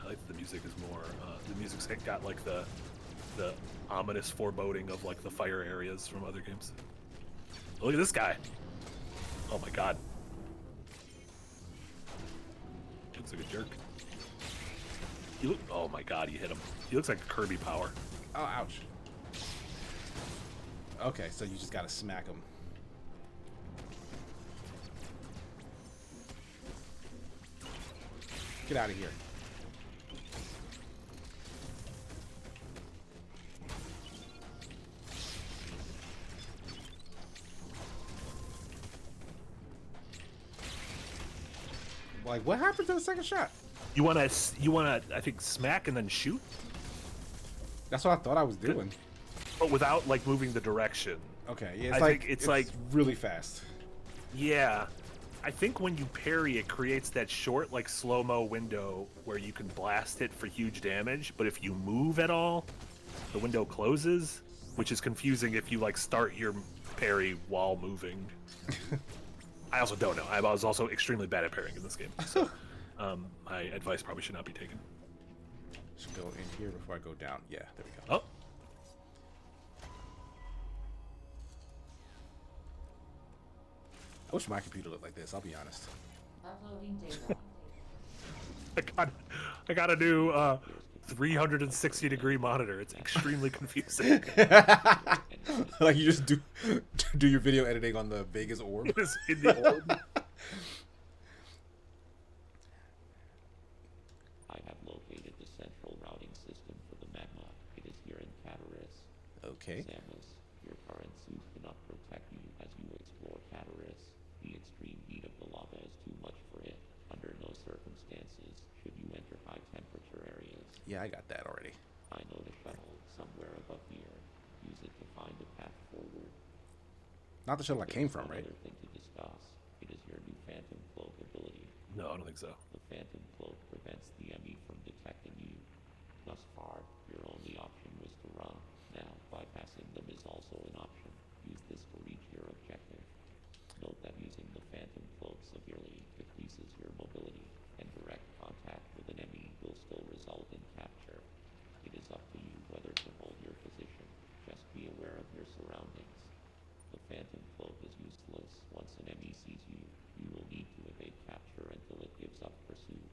I like the music is more. The music's got like the ominous foreboding of like the fire areas from other games. Look at this guy. Oh my god. Looks like a jerk. Oh my god, you hit him. He looks like a Kirby power. Oh, ouch. Okay, so you just gotta smack him. Get out of here. Like, what happened to the second shot? You wanna, I think, smack and then shoot, That's what I thought I was doing. but without like moving the direction. Okay, yeah, I think it's like really fast. Yeah, I think when you parry, it creates that short, like slow-mo window where you can blast it for huge damage. But if you move at all, the window closes, which is confusing if you like start your parry while moving. I also don't know. I was also extremely bad at parrying in this game, so my advice probably should not be taken. Should go in here before I go down. Yeah, there we go. Oh. I wish my computer looked like this, I'll be honest. Uploading data. I got a new 360-degree monitor. It's extremely confusing. Like you just do your video editing on the Vegas orb. It is in the orb. I have located the central routing system for the magma. It is here in Cataris. Okay. Samus, your current suit cannot protect you as you explore Cataris. The extreme heat of the lava is too much for it. Under no circumstances should you enter high temperature areas. Yeah, I got that already. I know the shuttle somewhere above here. Use it to find a path forward. Not the shuttle I came from, right? Another thing to discuss. It is your new Phantom Cloak ability. No, I don't think so. The Phantom Cloak prevents the E.M.M.I from detecting you. Thus far, your only option was to run. Now, bypassing them is also an option. Use this to reach your objective. Note that using the Phantom Cloak severely decreases your mobility, and direct contact with an E.M.M.I will still result in capture. It is up to you whether to hold your position. Just be aware of your surroundings. The Phantom Cloak is useless once an E.M.M.I sees you. You will need to evade capture until it gives up pursuit.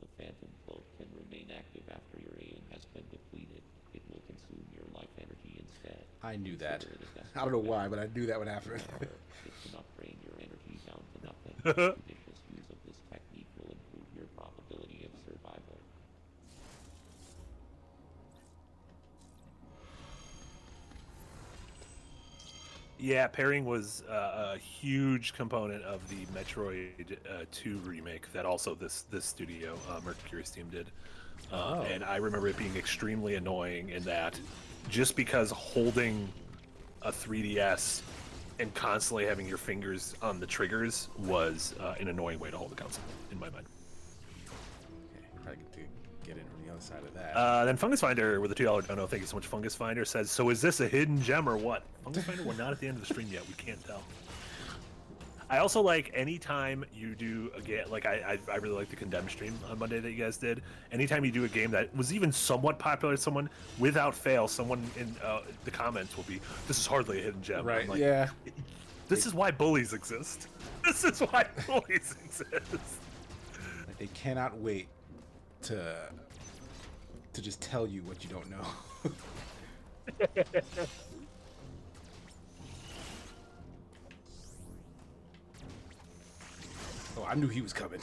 The Phantom Cloak can remain active after your aim has been depleted. It will consume your life energy instead. I knew that. Consider it a I don't know desperate why, but I knew that would happen. However, it cannot drain your energy down to nothing. Judicious use of this technique will improve your probability of survival. Yeah, parrying was a huge component of the Metroid 2 remake that also this studio, Mercury's team, did. And I remember it being extremely annoying in that just because holding a 3DS and constantly having your fingers on the triggers was an annoying way to hold the console, in my mind. Okay, probably get in from the other side of that. Then Fungus Finder with a $2 dono, thank you so much. Fungus Finder says, so is this a hidden gem or what? Fungus Finder, we're not at the end of the stream yet. We can't tell. I also like anytime you do a game, like I really like the Condemned stream on Monday that you guys did. Anytime you do a game that was even somewhat popular to someone, without fail, someone in the comments will be, this is hardly a hidden gem. Right, I'm like, yeah. This is why bullies exist. This is why bullies exist. Like, they cannot wait to just tell you what you don't know. Oh, I knew he was coming.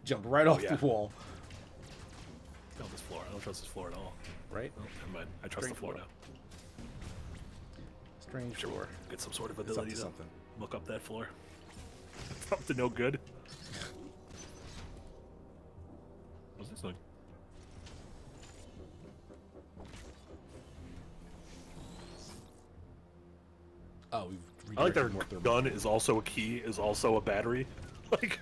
Jumped right off yeah. the wall. No, this floor. I don't trust this floor at all. Right? Oh, never mind. I trust Strange the floor floor. now. Strange Sure, floor. get some sort of It's up ability to to something. look up that floor. It's up to no good. What's this thing? Oh, we've I like redirected their more thermal. gun is also a key, is also a battery. Like,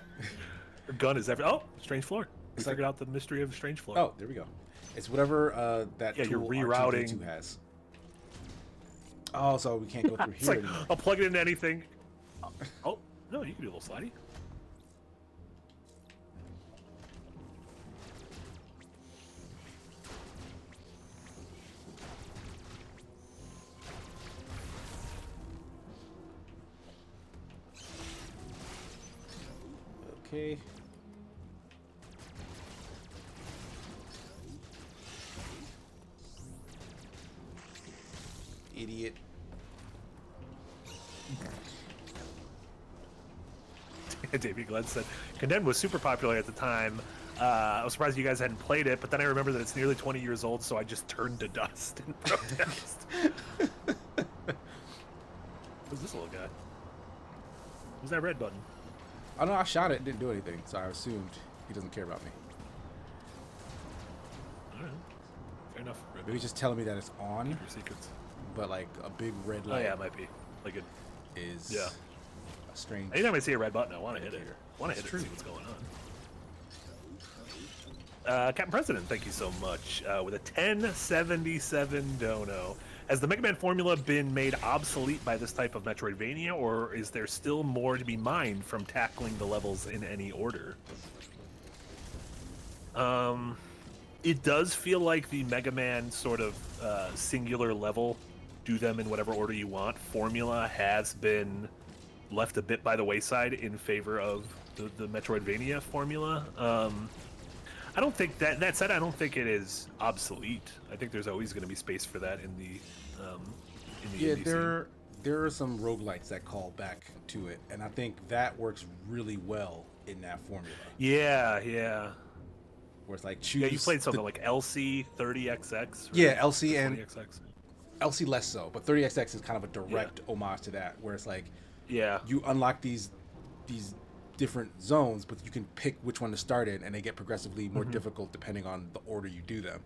their gun is every. Oh, strange floor. We It's like- figured out the mystery of the strange floor. Oh, there we go. It's whatever that Yeah, you're tool rerouting. R2D2 has. Oh, so we can't go through It's here like, anymore. I'll plug it into anything. Oh, no, you can do a little slidey. Okay. Idiot. Davey Glenn said, Condemned was super popular at the time. I was surprised you guys hadn't played it, but then I remember that it's nearly 20 years old, so I just turned to dust in protest. Who's this little guy? Who's that red button? Oh no, I shot it. It didn't do anything, so I assumed he doesn't care about me. All right. Fair enough. Red Maybe he's just telling me that it's on, your secrets. but like a big red Oh light yeah, it might be. Like it. is Yeah. a strange. Anytime I see a red button, I want to hit it. I want to hit it and see what's going on. Captain President, thank you so much. With a 1077 dono. Has the Mega Man formula been made obsolete by this type of Metroidvania, or is there still more to be mined from tackling the levels in any order? It does feel like the Mega Man sort of singular level, do them in whatever order you want, formula has been left a bit by the wayside in favor of the Metroidvania formula. I don't think that said, I don't think it is obsolete. I think there's always going to be space for that in the Yeah, indie scene. there are some roguelites that call back to it, and I think that works really well in that formula. Yeah, yeah. Where it's like choose. Yeah, you played something the- like LC 30XX. Yeah, LC and 20XX. LC less so, but 30XX is kind of a direct homage to that, where it's like Yeah. you unlock these different zones, but you can pick which one to start in, and they get progressively more difficult depending on the order you do them.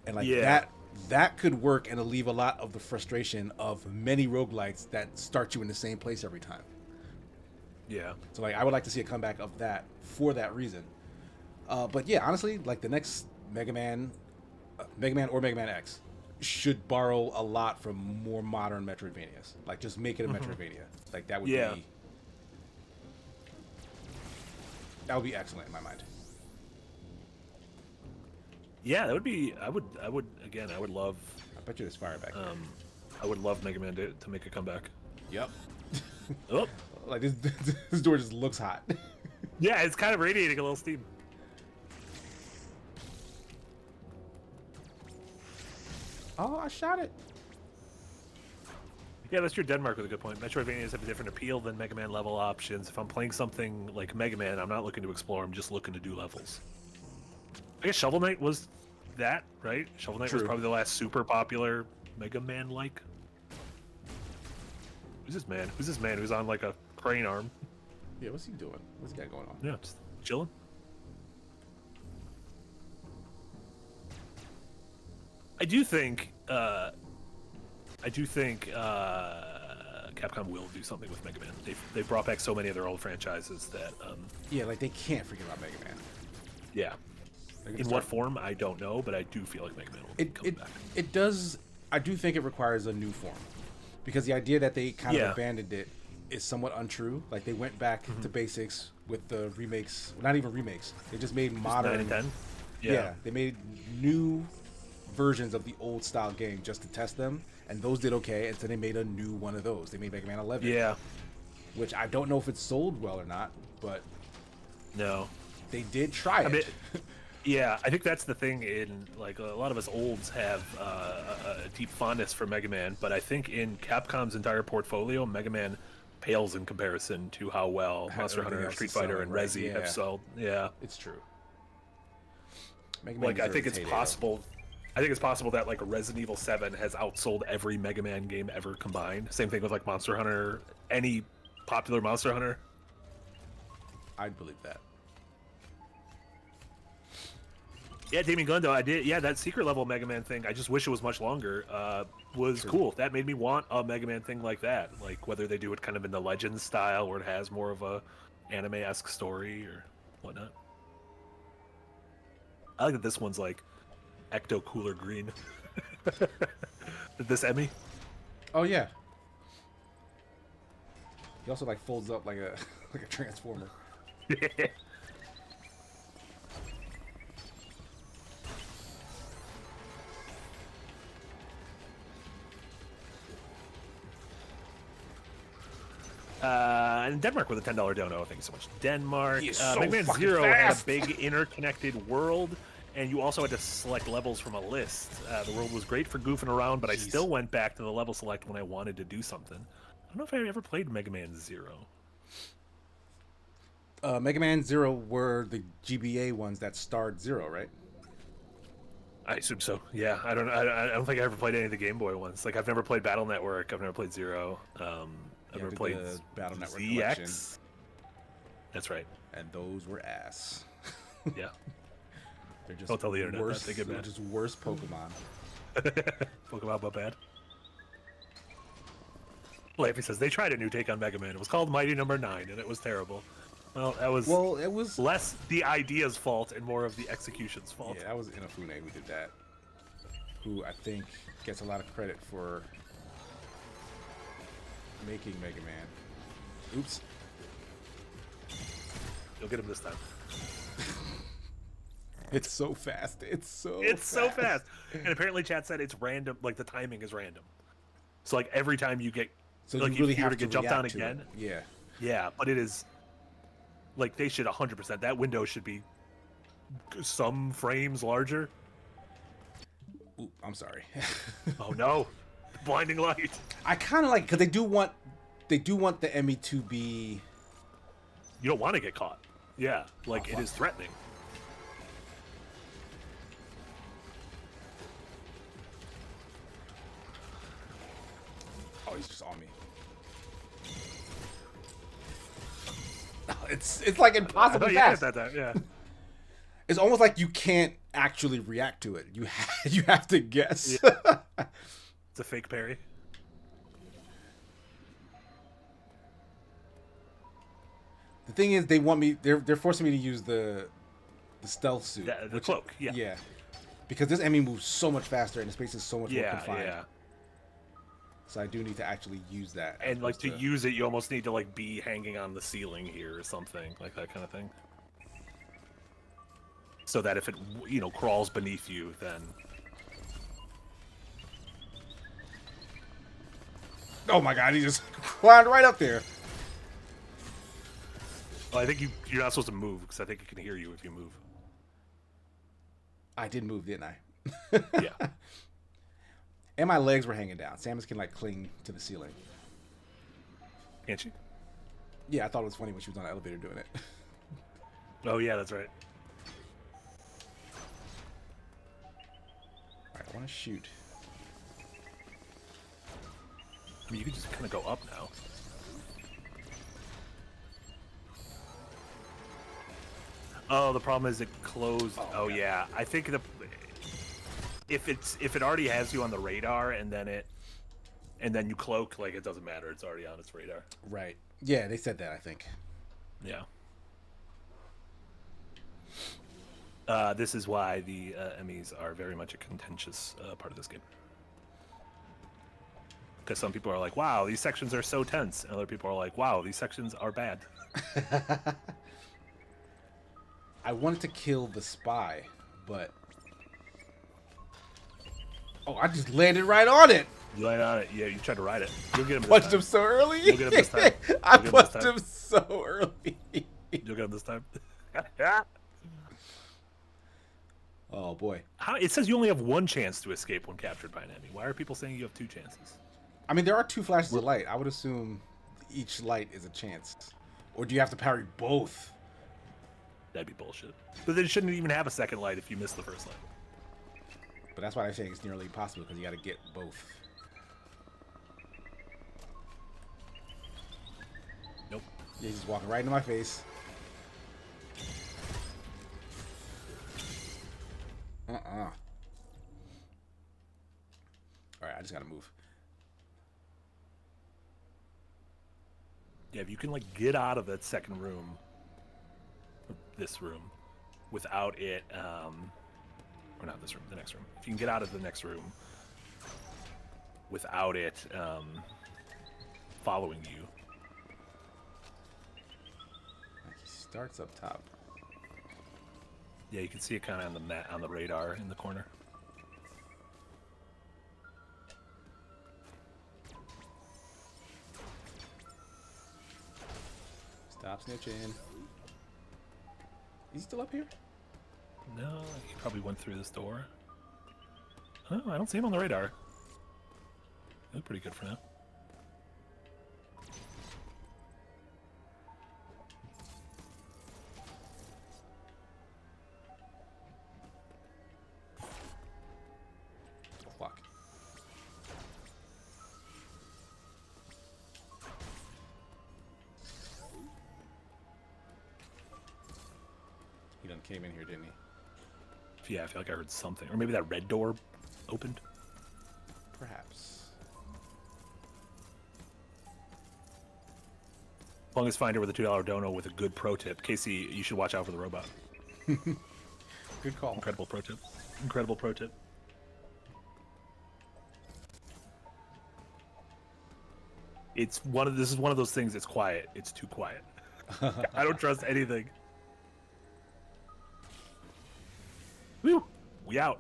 And like Yeah. that could work and alleviate a lot of the frustration of many roguelites that start you in the same place every time. Yeah. So like I would like to see a comeback of that for that reason. But yeah, honestly, like the next Mega Man or Mega Man X should borrow a lot from more modern Metroidvanias. Like just make it a Metroidvania. Like that would Yeah. be excellent in my mind. Yeah, that would be. I would again. I would love. I bet you there's fire back there. I would love Mega Man to make a comeback. Yep. Oh, Like this this door just looks hot. yeah, it's kind of radiating a little steam. Oh, I shot it. Yeah, that's your Denmark with a good point. Metroidvanias have a different appeal than Mega Man level options. If I'm playing something like Mega Man, I'm not looking to explore. I'm just looking to do levels. I guess Shovel Knight was that, right? Shovel Knight was True. probably the last super popular Mega Man-like. Who's this man? Who's this man who's on like a crane arm? Yeah, what's he doing? What's he got going on? Yeah, just chilling. I do think Capcom will do something with Mega Man. They've brought back so many of their old franchises that Yeah, like they can't forget about Mega Man. yeah. They're gonna In start- what form, I don't know, but I do feel like Mega Man will be coming back. It does. I do think it requires a new form, because the idea that they kind Yeah. of abandoned it is somewhat untrue. Like they went back to basics with the remakes. Not even remakes. They just made modern. 9 and 10? Yeah, they made new versions of the old style game just to test them, and those did okay. And so they made a new one of those. They made Mega Man 11. Yeah. Which I don't know if it sold well or not, but No. they did try it. I mean, yeah, I think that's the thing. In like a lot of us olds have a deep fondness for Mega Man, but I think in Capcom's entire portfolio, Mega Man pales in comparison to how well Monster everything Hunter, else Street is Fighter, selling, and right? Resi Yeah. have sold. Yeah, It's true. Mega Man like I deserves think its it's heyday, though. possible. I think it's possible that like Resident Evil 7 has outsold every Mega Man game ever combined. Same thing with like Monster Hunter, any popular Monster Hunter. I'd believe that. Yeah, Damien Gundo, I did. Yeah, that secret level Mega Man thing. I just wish it was much longer. was cool. That made me want a Mega Man thing like that. Like whether they do it kind of in the Legends style, where it has more of a anime-esque story or whatnot. I like that this one's like ecto cooler green. This E.M.M.I. Oh yeah. He also like folds up like a like a transformer. In Denmark with a $10 dono. Thank you so much, Denmark. He is so Mega Man fucking Zero fast. had a big interconnected world, and you also had to select levels from a list. The world was great for goofing around, but I still went back to the level select when I wanted to do something. I don't know if I ever played Mega Man Zero. Mega Man Zero were the GBA ones that starred Zero, right? I assume so. Yeah, I don't think I ever played any of the Game Boy ones. Like I've never played Battle Network. I've never played Zero. I've never played the Battle Network ZX. collection, That's right. and those were ass. Yeah. They're just Don't tell the internet worse, that. They get they're mad. just worse Pokemon. Pokemon but bad. Leify says they tried a new take on Mega Man. It was called Mighty Number 9, and it was terrible. Well, It was less the idea's fault and more of the execution's fault. Yeah, that was Inafune who did that. Who I think gets a lot of credit for making Mega Man. Oops. You'll get him this time. It's so fast. It's so So fast. And apparently chat said it's random, like the timing is random. So like every time you get So like you really if you were have to to get jumped on react to again. it. Yeah. Yeah, but it is like they should 100%. That window should be some frames larger. Ooh, I'm sorry. Oh no. Blinding light. I kind of like because they do want the E.M.M.I to be. You don't want to get caught. Yeah, like it fuck. is threatening. Oh, he's just on me. It's like impossible Yeah, fast. that, yeah. It's almost like you can't actually react to it. You have to guess. It's a fake parry. The thing is, they want me. They're forcing me to use the stealth suit. Yeah, the cloak. Yeah. Yeah. Because this E.M.M.I moves so much faster and the space is so much more Yeah, confined. yeah. So I do need to actually use that. And like to use it, you almost need to like be hanging on the ceiling here or something, like that kind of thing. So that if it, crawls beneath you, then Oh my god, he just climbed right up there. well, I think you're not supposed to move because I think it can hear you if you move. I did move, didn't I? Yeah. And my legs were hanging down. Samus can like cling to the ceiling. Can't you? Yeah, I thought it was funny when she was on the elevator doing it. Oh yeah, that's right. Alright, I want to shoot. I mean, you can just kind of go up now. Oh, the problem is it closed. Oh God. yeah, I think if it already has you on the radar and then you cloak, like it doesn't matter. It's already on its radar. Right. Yeah, they said that, I think. Yeah. This is why the E.M.M.Is are very much a contentious part of this game. Because some people are like, wow, these sections are so tense. And other people are like, wow, these sections are bad. I wanted to kill the spy, but... Oh, I just landed right on it! You land on it. Yeah, you tried to ride it. You'll get him this Punched time. him so early! You'll get him this time. I You'll get him this punched time. him so early! You'll get him this time. Oh, boy. It says you only have one chance to escape when captured by an enemy. Why are people saying you have two chances? I mean, there are two flashes of light. I would assume each light is a chance. Or do you have to parry both? That'd be bullshit. But they shouldn't even have a second light if you miss the first light. But that's why I say it's nearly impossible, because you got to get both. Nope. Yeah, he's just walking right into my face. Alright, I just gotta move. Yeah, if you can like get out of that second room, this room, without it, or not this room, the next room. If you can get out of the next room without it following you. Like he starts up top. Yeah, you can see it kind of on the mat, on the radar in the corner. Stop snitching. Is he still up here? No, he probably went through this door. Oh, I don't see him on the radar. That's pretty good for now. Fuck. He done came in here, didn't he? Yeah, I feel like I heard something. Or maybe that red door opened. Perhaps. Longest finder with a $2 dono with a good pro tip. Casey, you should watch out for the robot. Good call. Incredible pro tip. Incredible pro tip. It's one of this is one of those things. It's quiet. It's too quiet. I don't trust anything. Woo! We out.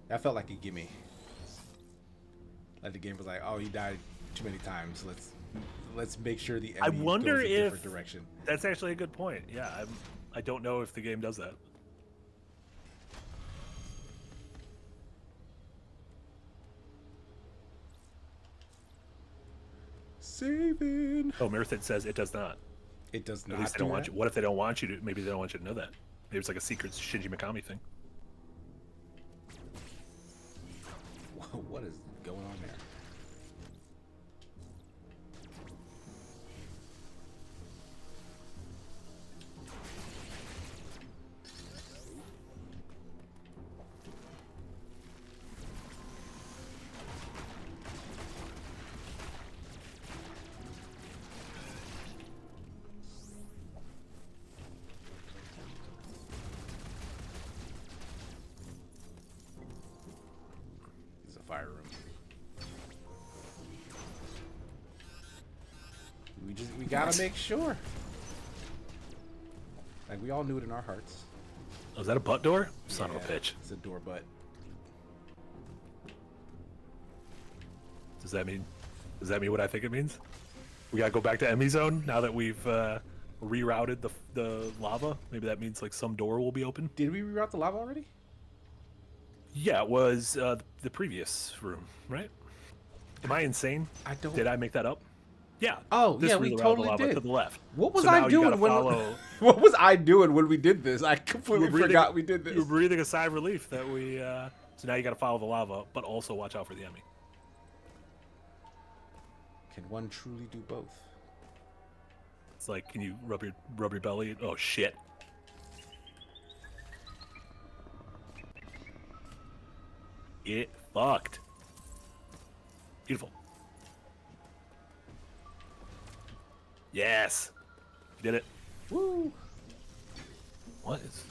That felt like a gimme. Like the game was like, oh, you died too many times. Let's make sure the I enemy wonder goes a if different direction. That's actually a good point. Yeah, I don't know if the game does that. Saving. Oh, Mirthid says it does not. It does At not. least they don't want you. What if they don't want you to? Maybe they don't want you to know that. Maybe it's like a secret Shinji Mikami thing. What is going on there? This is a fire room. We gotta make sure. Like we all knew it in our hearts. Oh, is that a butt door? Son of a Yeah, bitch. It's a door butt. Does that mean what I think it means? We gotta go back to E.M.M.I zone now that we've rerouted the lava. Maybe that means like some door will be open. Did we reroute the lava already? Yeah, it was the previous room, right? Am I insane? I don't. Did I make that up? Yeah. Oh, this yeah, we rerouted the totally lava did. to the left. What was So now I you doing gotta when? follow- What was I doing when we did this? I completely breathing- forgot we did this. You're breathing a sigh of relief that we. So now you gotta follow the lava, but also watch out for the E.M.M.I. Can one truly do both? It's like, can you rub your belly? Oh shit. It fucked. Beautiful. Yes. You did it. Woo! What is?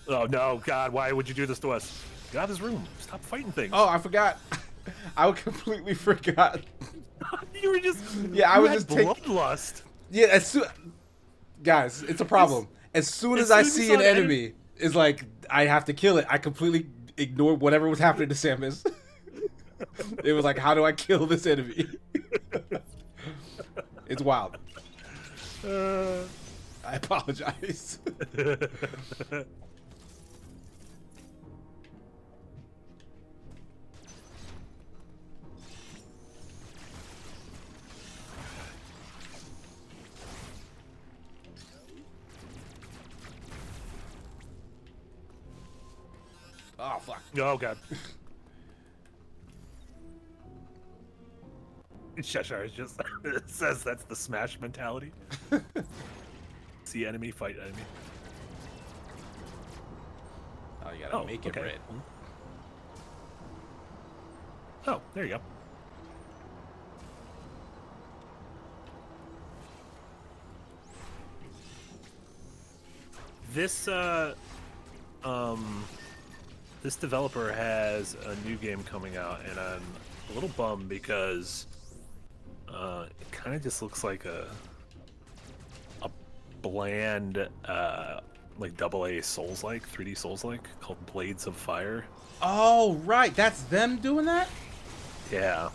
Oh no, God! Why would you do this to us? Get out of this room. Stop fighting things. Oh, I forgot. I completely forgot. You were just. Yeah, I you was had just taking- bloodlust. Yeah, as soon, guys, it's a problem. As soon as I see an enemy, it's like I have to kill it. I completely ignored whatever was happening to Samus. It was like, how do I kill this enemy? It's wild. I apologize. Oh, fuck. Oh God. Cheshire is just it says that's the Smash mentality. See enemy, fight enemy. Oh, you gotta make it okay. red. Oh, there you go. This this developer has a new game coming out, and I'm a little bummed because it kind of just looks like a bland like AA Souls-like, 3D Souls-like, called Blades of Fire. Oh, right. That's them doing that? Yeah.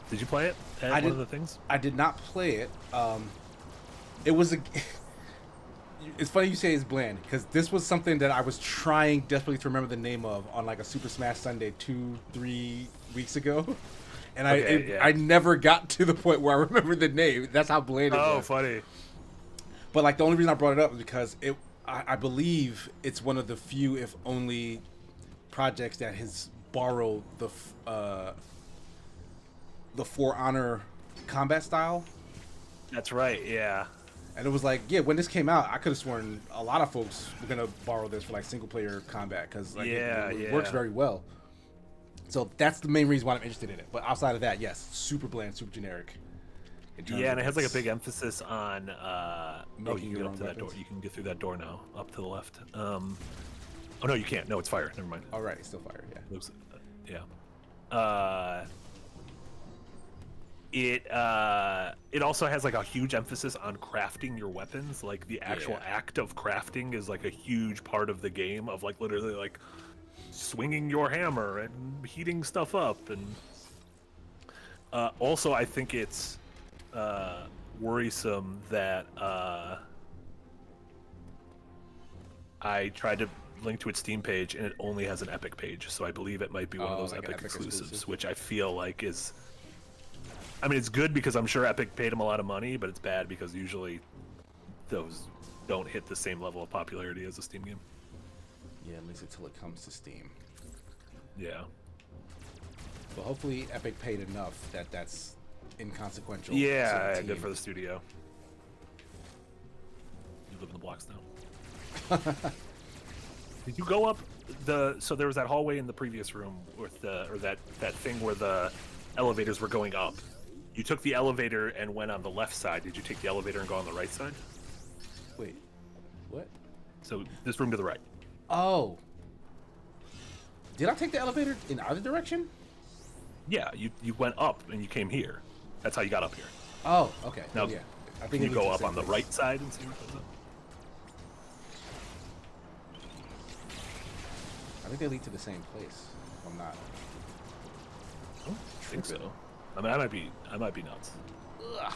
Did you play it? One of the things? I did not play it. It was a. It's funny you say it's bland because this was something that I was trying desperately to remember the name of on like a Super Smash Sunday 2-3 weeks ago, and I never got to the point where I remembered the name. That's how bland it was. Oh, funny. But like the only reason I brought it up is because I believe it's one of the few, if only, projects that has borrowed the For Honor combat style. That's right. Yeah. And it was like, yeah, when this came out, I could have sworn a lot of folks were gonna borrow this for like single player combat because like it works very well. So that's the main reason why I'm interested in it. But outside of that, yes, super bland, super generic. Yeah, and it has like a big emphasis on you can your get own up to that door. weapons. You can get through that door now, up to the left. Oh no, you can't. No, it's fire. Never mind. All right, it's still fire. Yeah. Oops. Yeah. It also has like a huge emphasis on crafting your weapons. Like the actual act of crafting is like a huge part of the game, of like literally like swinging your hammer and heating stuff up. And also I think it's worrisome that I tried to link to its Steam page and it only has an Epic page, so I believe it might be one of those like Epic an exclusives, which I feel like is, I mean, it's good because I'm sure Epic paid them a lot of money, but it's bad because usually those don't hit the same level of popularity as a Steam game. Yeah, at least until it comes to Steam. Yeah. But hopefully Epic paid enough that that's inconsequential. Yeah, to the good team. for the studio. You live in the blocks now. Did you go up so there was that hallway in the previous room with that thing where the elevators were going up. You took the elevator and went on the left side. Did you take the elevator and go on the right side? Wait, what? So this room to the right. Oh. Did I take the elevator in either direction? Yeah, you went up and you came here. That's how you got up here. Oh, okay. Now, yeah. I can it you leads go to up same on the place. right side and see what goes up? I think they lead to the same place. If I'm not. I don't think so. I mean, I might be nuts. Ugh.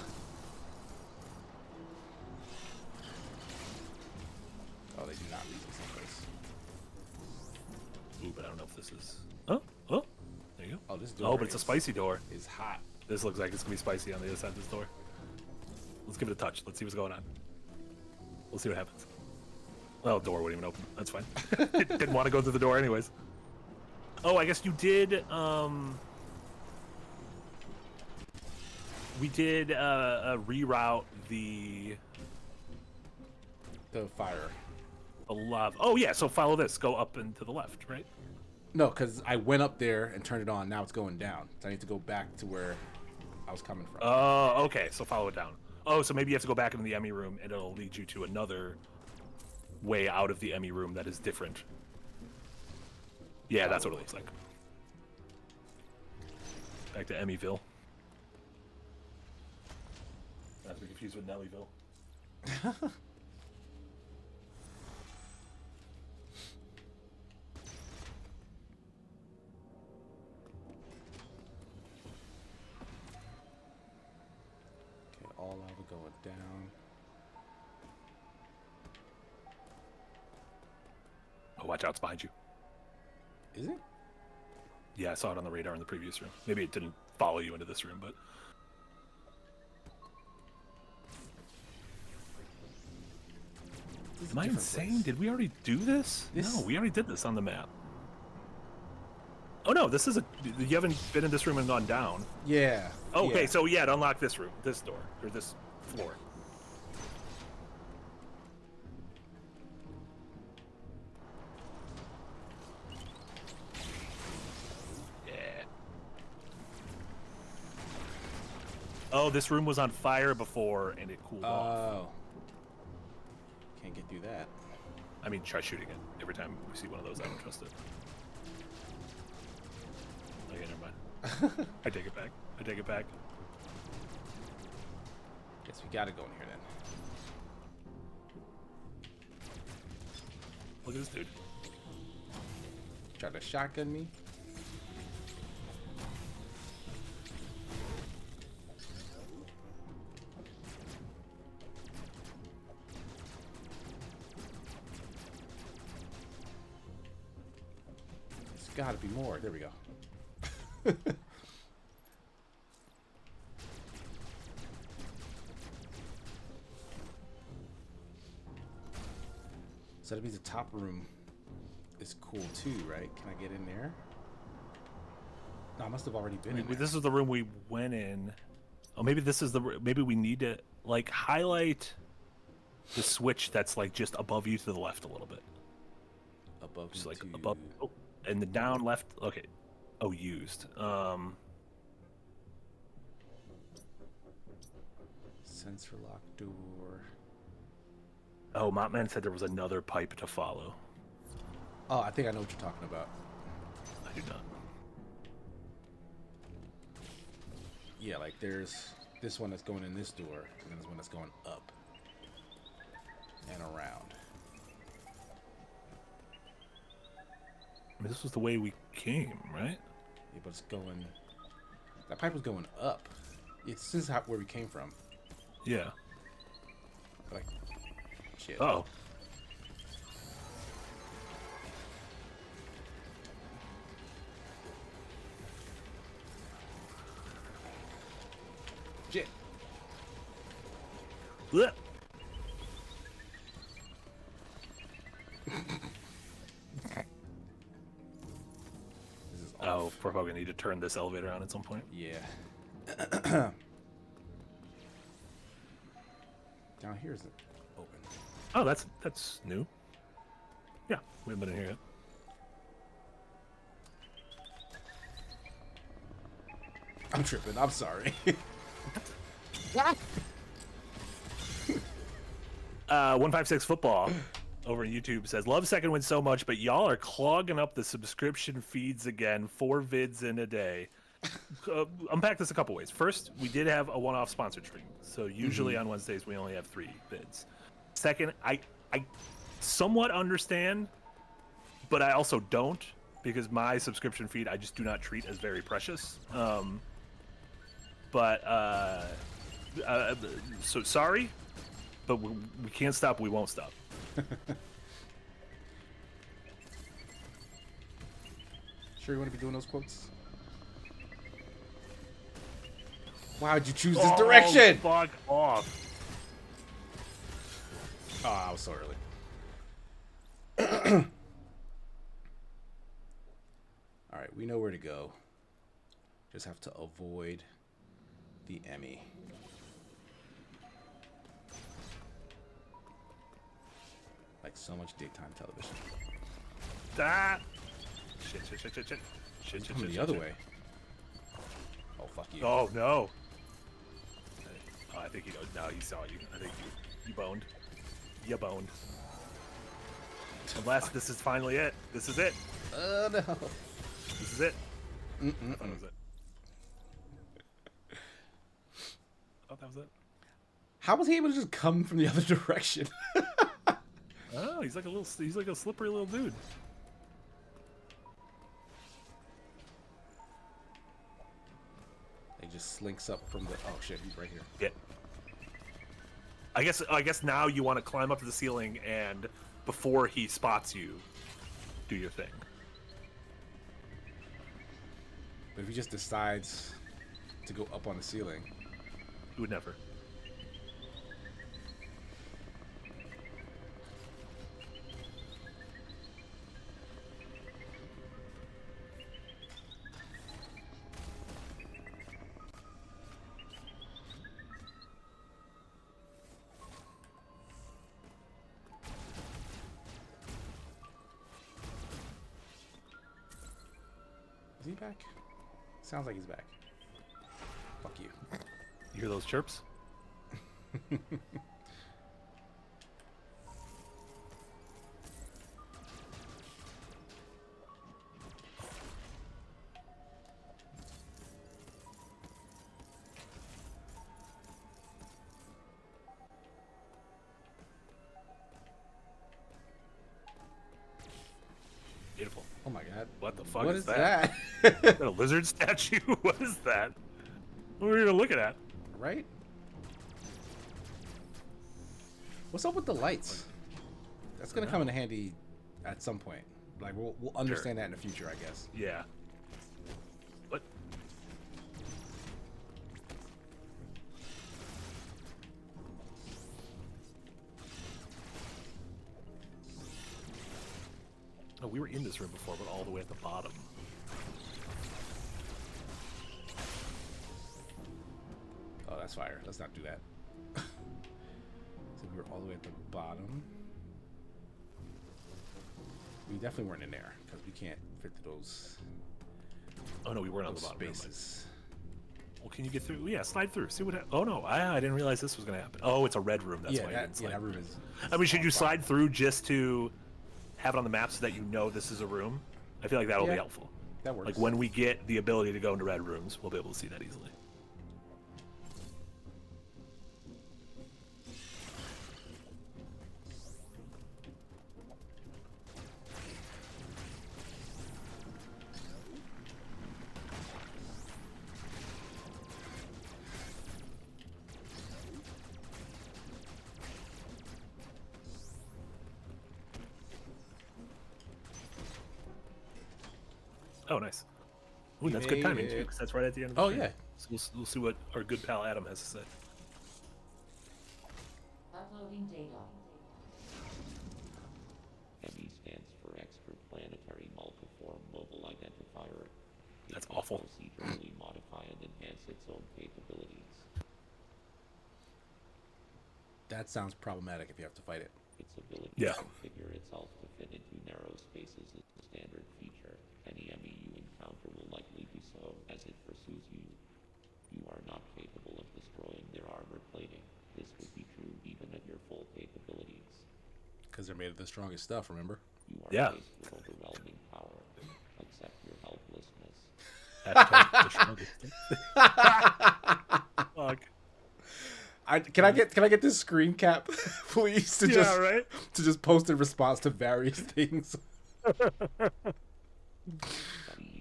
Oh, they do not lead to the same place. Ooh, but I don't know if this is. Oh, there you go. Oh, this door. Oh, but it's a spicy door. Is hot. This looks like it's gonna be spicy on the other side of this door. Let's give it a touch. Let's see what's going on. We'll see what happens. Well, door wouldn't even open. That's fine. Didn't want to go through the door anyways. Oh, I guess you did. We did reroute the fire. lava. Oh yeah, so follow this. Go up and to the left, right? No, because I went up there and turned it on. Now it's going down. So I need to go back to where I was coming from. Oh, okay. So follow it down. Oh, so maybe you have to go back into the E.M.M.I room, and it'll lead you to another way out of the E.M.M.I room that is different. Yeah, that's what it looks like. Back to E.M.M.I-ville. Not to be confused with Nellyville. Okay, all lava going down. Oh, watch out, it's behind you. Is it? Yeah, I saw it on the radar in the previous room. Maybe it didn't follow you into this room, but... Am I insane? Place. Did we already do this? No, we already did this on the map. Oh no, this is you haven't been in this room and gone down. Yeah. Okay, yeah. so yeah, to unlock this room, this door, or this floor. Oh, this room was on fire before and it cooled off. Oh. Can't get through that. I mean, try shooting it. Every time we see one of those, I don't trust it. Okay, never mind. I take it back. I take it back. Guess we gotta go in here then. Look at this dude. Try to shotgun me. There's gotta be more. There we go. So that means the top room is cool too, right? Can I get in there? No, I must have already been in there. This is the room we went in. Oh, maybe this is the. Maybe we need to like highlight the switch that's like just above you to the left a little bit. Above Just me like to- above, oh, and the down left. Okay. Oh, used. Sensor lock door. Oh, Mopman said there was another pipe to follow. Oh, I think I know what you're talking about. I do not. Yeah, like there's this one that's going in this door, and then there's one that's going up and around. I mean, this was the way we came, right? Yeah, but it's going. That pipe was going up. This is how, where we came from. Yeah. Like, shit. Oh. Shit. Blech. This is Oh, off. we're probably gonna need to turn this elevator on at some point. Yeah. Down here is open. Oh, that's new. Yeah, we haven't been in here yet. I'm tripping. I'm sorry. 156 football over on YouTube says, "Love Second Wind so much, but y'all are clogging up the subscription feeds again. 4 vids in a day." Unpack this a couple ways. First, we did have a one-off sponsored stream, so usually on Wednesdays we only have 3 vids. Second, I somewhat understand, but I also don't, because my subscription feed I just do not treat as very precious. So sorry, but we can't stop. We won't stop. Sure you want to be doing those quotes? Why'd you choose this Oh, direction? fuck off. Oh, I was so early. Alright, we know where to go. Just have to avoid the E.M.M.I. Like so much daytime television. That. Shit. Coming the other way. Oh, fuck you. Oh no. Oh, I think he knows. No, he saw you. I think you boned. You boned. Unless this is finally it. This is it. Oh, no. This is it. I thought that was it. I thought that was it. How was he able to just come from the other direction? Oh, he's like a slippery little dude. He just slinks up from the. Oh shit, he's right here. Yeah. I guess now you want to climb up to the ceiling and before he spots you, do your thing. But if he just decides to go up on the ceiling. He would never. Is he back? Sounds like he's back. Fuck you. You hear those chirps? Beautiful. Oh my god. What the fuck What is is that? that? Is that a lizard statue? What is that? What are you looking at? Right? What's up with the lights? That's gonna come in handy at some point. Like we'll understand that in the future, I guess. Yeah. What? Oh, we were in this room before, but all the way at the bottom. Oh, that's fire. Let's not do that. So we were all the way at the bottom. We definitely weren't in there because we can't fit those, Oh no, we weren't on the those bottom. Never mind. spaces. Well, can you get through? Yeah, slide through. See what? Oh no, I didn't realize this was gonna happen. Oh, it's a red room. That's why you didn't slide. that room is. I mean, should you on fire. slide through just to have it on the map so that you know this is a room? I feel like that'll be Yeah. helpful. That works. Like when we get the ability to go into red rooms, we'll be able to see that easily. Oh, nice. Ooh, We that's good timing made too, it. because that's right at the end of the Oh, stream. yeah. So we'll see what our good pal Adam has to say. Uploading data. E.M.M.I stands for Extraplanetary Multiform Mobile Identifier. It That's can awful. procedurally modify and enhance its own capabilities. That sounds problematic if you have to fight it. Its ability Yeah. to configure itself to fit into narrow spaces is a standard feature. Any E.M.M.I you encounter will likely do so as it pursues you. You are not capable of destroying their armor plating. This would be true even at your full capabilities. Because they're made of the strongest stuff, remember? You are Yeah. faced with overwhelming power. Accept your helplessness. Hashtag the strongest. Fuck. Can I get this screen cap, please, to just post in response to various things. Study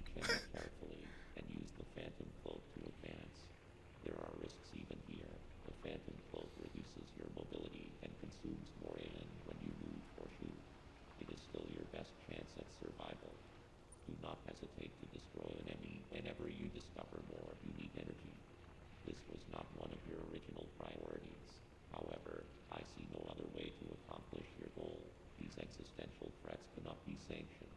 each enemy carefully and use the Phantom Cloak to advance. There are risks even here. The Phantom Cloak reduces your mobility and consumes more AN when you move or shoot. It is still your best chance at survival. Do not hesitate to destroy an enemy whenever you discover more unique energy. This was not one of your original priorities. However, I see no other way to accomplish your goal. These existential threats cannot be sanctioned.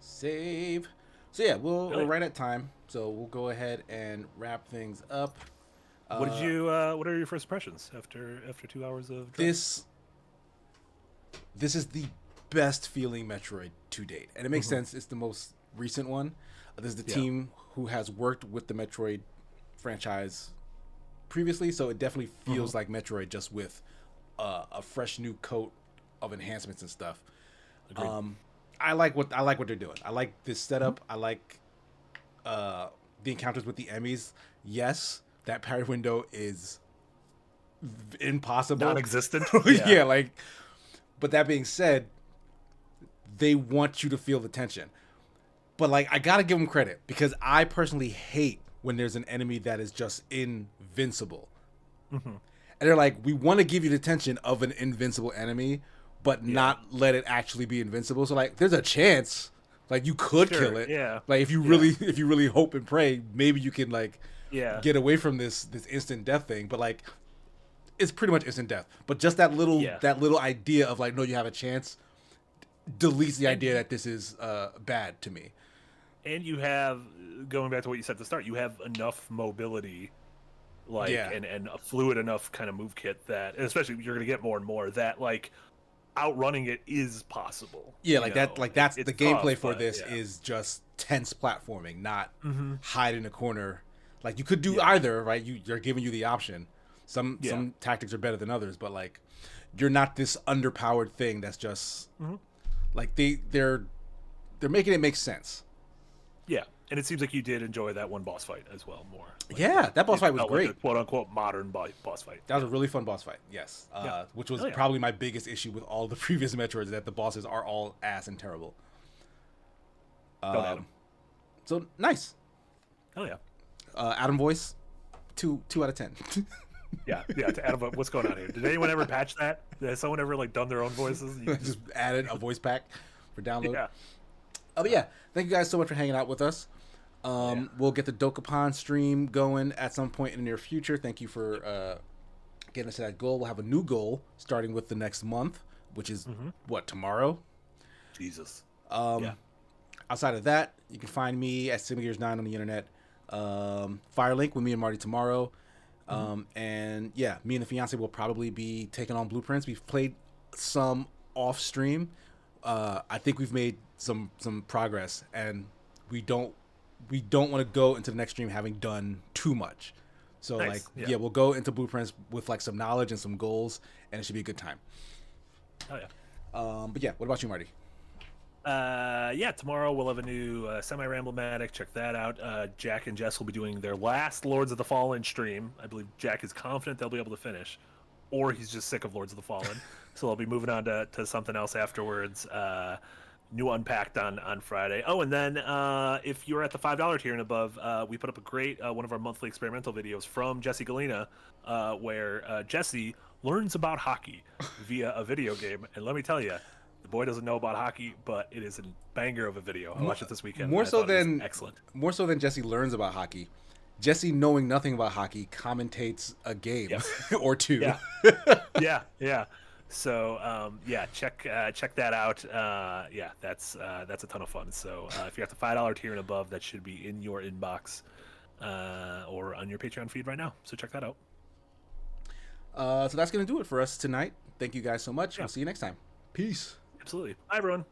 Save. So yeah, we're Really? right at time. So we'll go ahead and wrap things up. What did you? What are your first impressions after 2 hours of? Dread? This is the best feeling Metroid to date, and it makes sense. It's the most recent one. This is the Yeah. team who has worked with the Metroid franchise previously, so it definitely feels like Metroid, just with a fresh new coat of enhancements and stuff. Agreed. I like what they're doing. I like this setup. I like the encounters with the Emmys. Yes, that parry window is impossible. Non-existent. Yeah, like. But that being said, they want you to feel the tension. But like, I gotta give them credit because I personally hate when there's an enemy that is just invincible. And they're like, we want to give you the tension of an invincible enemy, but not let it actually be invincible. So like, there's a chance, like you could Sure, kill it. yeah. Like if you really hope and pray, maybe you can like Yeah. get away from this instant death thing. But like, it's pretty much instant death. But just that little idea of like, no, you have a chance, deletes the idea that this is bad to me. And you have, going back to what you said at the start, you have enough mobility, like, Yeah. and a fluid enough kind of move kit that, and especially you're going to get more and more, that, like, outrunning it is possible. Yeah, you like know? that. Like that's It's the gameplay tough, for but, this yeah. is just tense platforming, not Mm-hmm. hide in a corner. Like you could do Yeah. either, right? You're giving you the option. Some tactics are better than others, but like you're not this underpowered thing that's just Mm-hmm. like they're making it make sense. Yeah, and it seems like you did enjoy that one boss fight as well more. Like, Yeah, that boss it fight was felt great. like a quote unquote modern boss fight. That was a really fun boss fight. Yes, Yeah. which was Hell yeah. probably my biggest issue with all the previous Metroids, that the bosses are all ass and terrible. Don't add 'em. So nice. Hell yeah. Adam voice, 2 out of 10. Yeah, to add what's going on here? Did anyone ever patch that? Has someone ever like done their own voices? You Just added a voice pack for download. yeah. But yeah, thank you guys so much for hanging out with us. We'll get the Dokapon stream going at some point in the near future. Thank you for getting us to that goal. We'll have a new goal starting with the next month, which is what, tomorrow? Jesus. Outside of that, you can find me at SimGears9 on the internet. Firelink with me and Marty tomorrow. And yeah, me and the fiance will probably be taking on Blueprints. We've played some off stream. I think we've made some progress, and we don't want to go into the next stream having done too much. So Nice. like Yeah. we'll go into Blueprints with like some knowledge and some goals, and it should be a good time. Oh yeah. But yeah, what about you, Marty? Tomorrow we'll have a new semi-ramblematic. Check that out. Jack and Jess will be doing their last Lords of the Fallen stream. I believe Jack is confident they'll be able to finish, or he's just sick of Lords of the Fallen. So they'll be moving on to something else afterwards. New Unpacked on Friday. Oh, and then if you're at the $5 tier and above, we put up a great one of our monthly experimental videos from Jesse Galena, where Jesse learns about hockey via a video game. And let me tell you, the boy doesn't know about hockey, but it is a banger of a video. I watched it this weekend. More and I so thought it was than excellent. More so than Jesse learns about hockey. Jesse, knowing nothing about hockey, commentates a game or two. Yeah. So check that out. That's a ton of fun. So if you're at the $5 tier and above, that should be in your inbox or on your Patreon feed right now. So check that out. So that's gonna do it for us tonight. Thank you guys so much. We'll see you next time. Peace. Absolutely. Bye, everyone.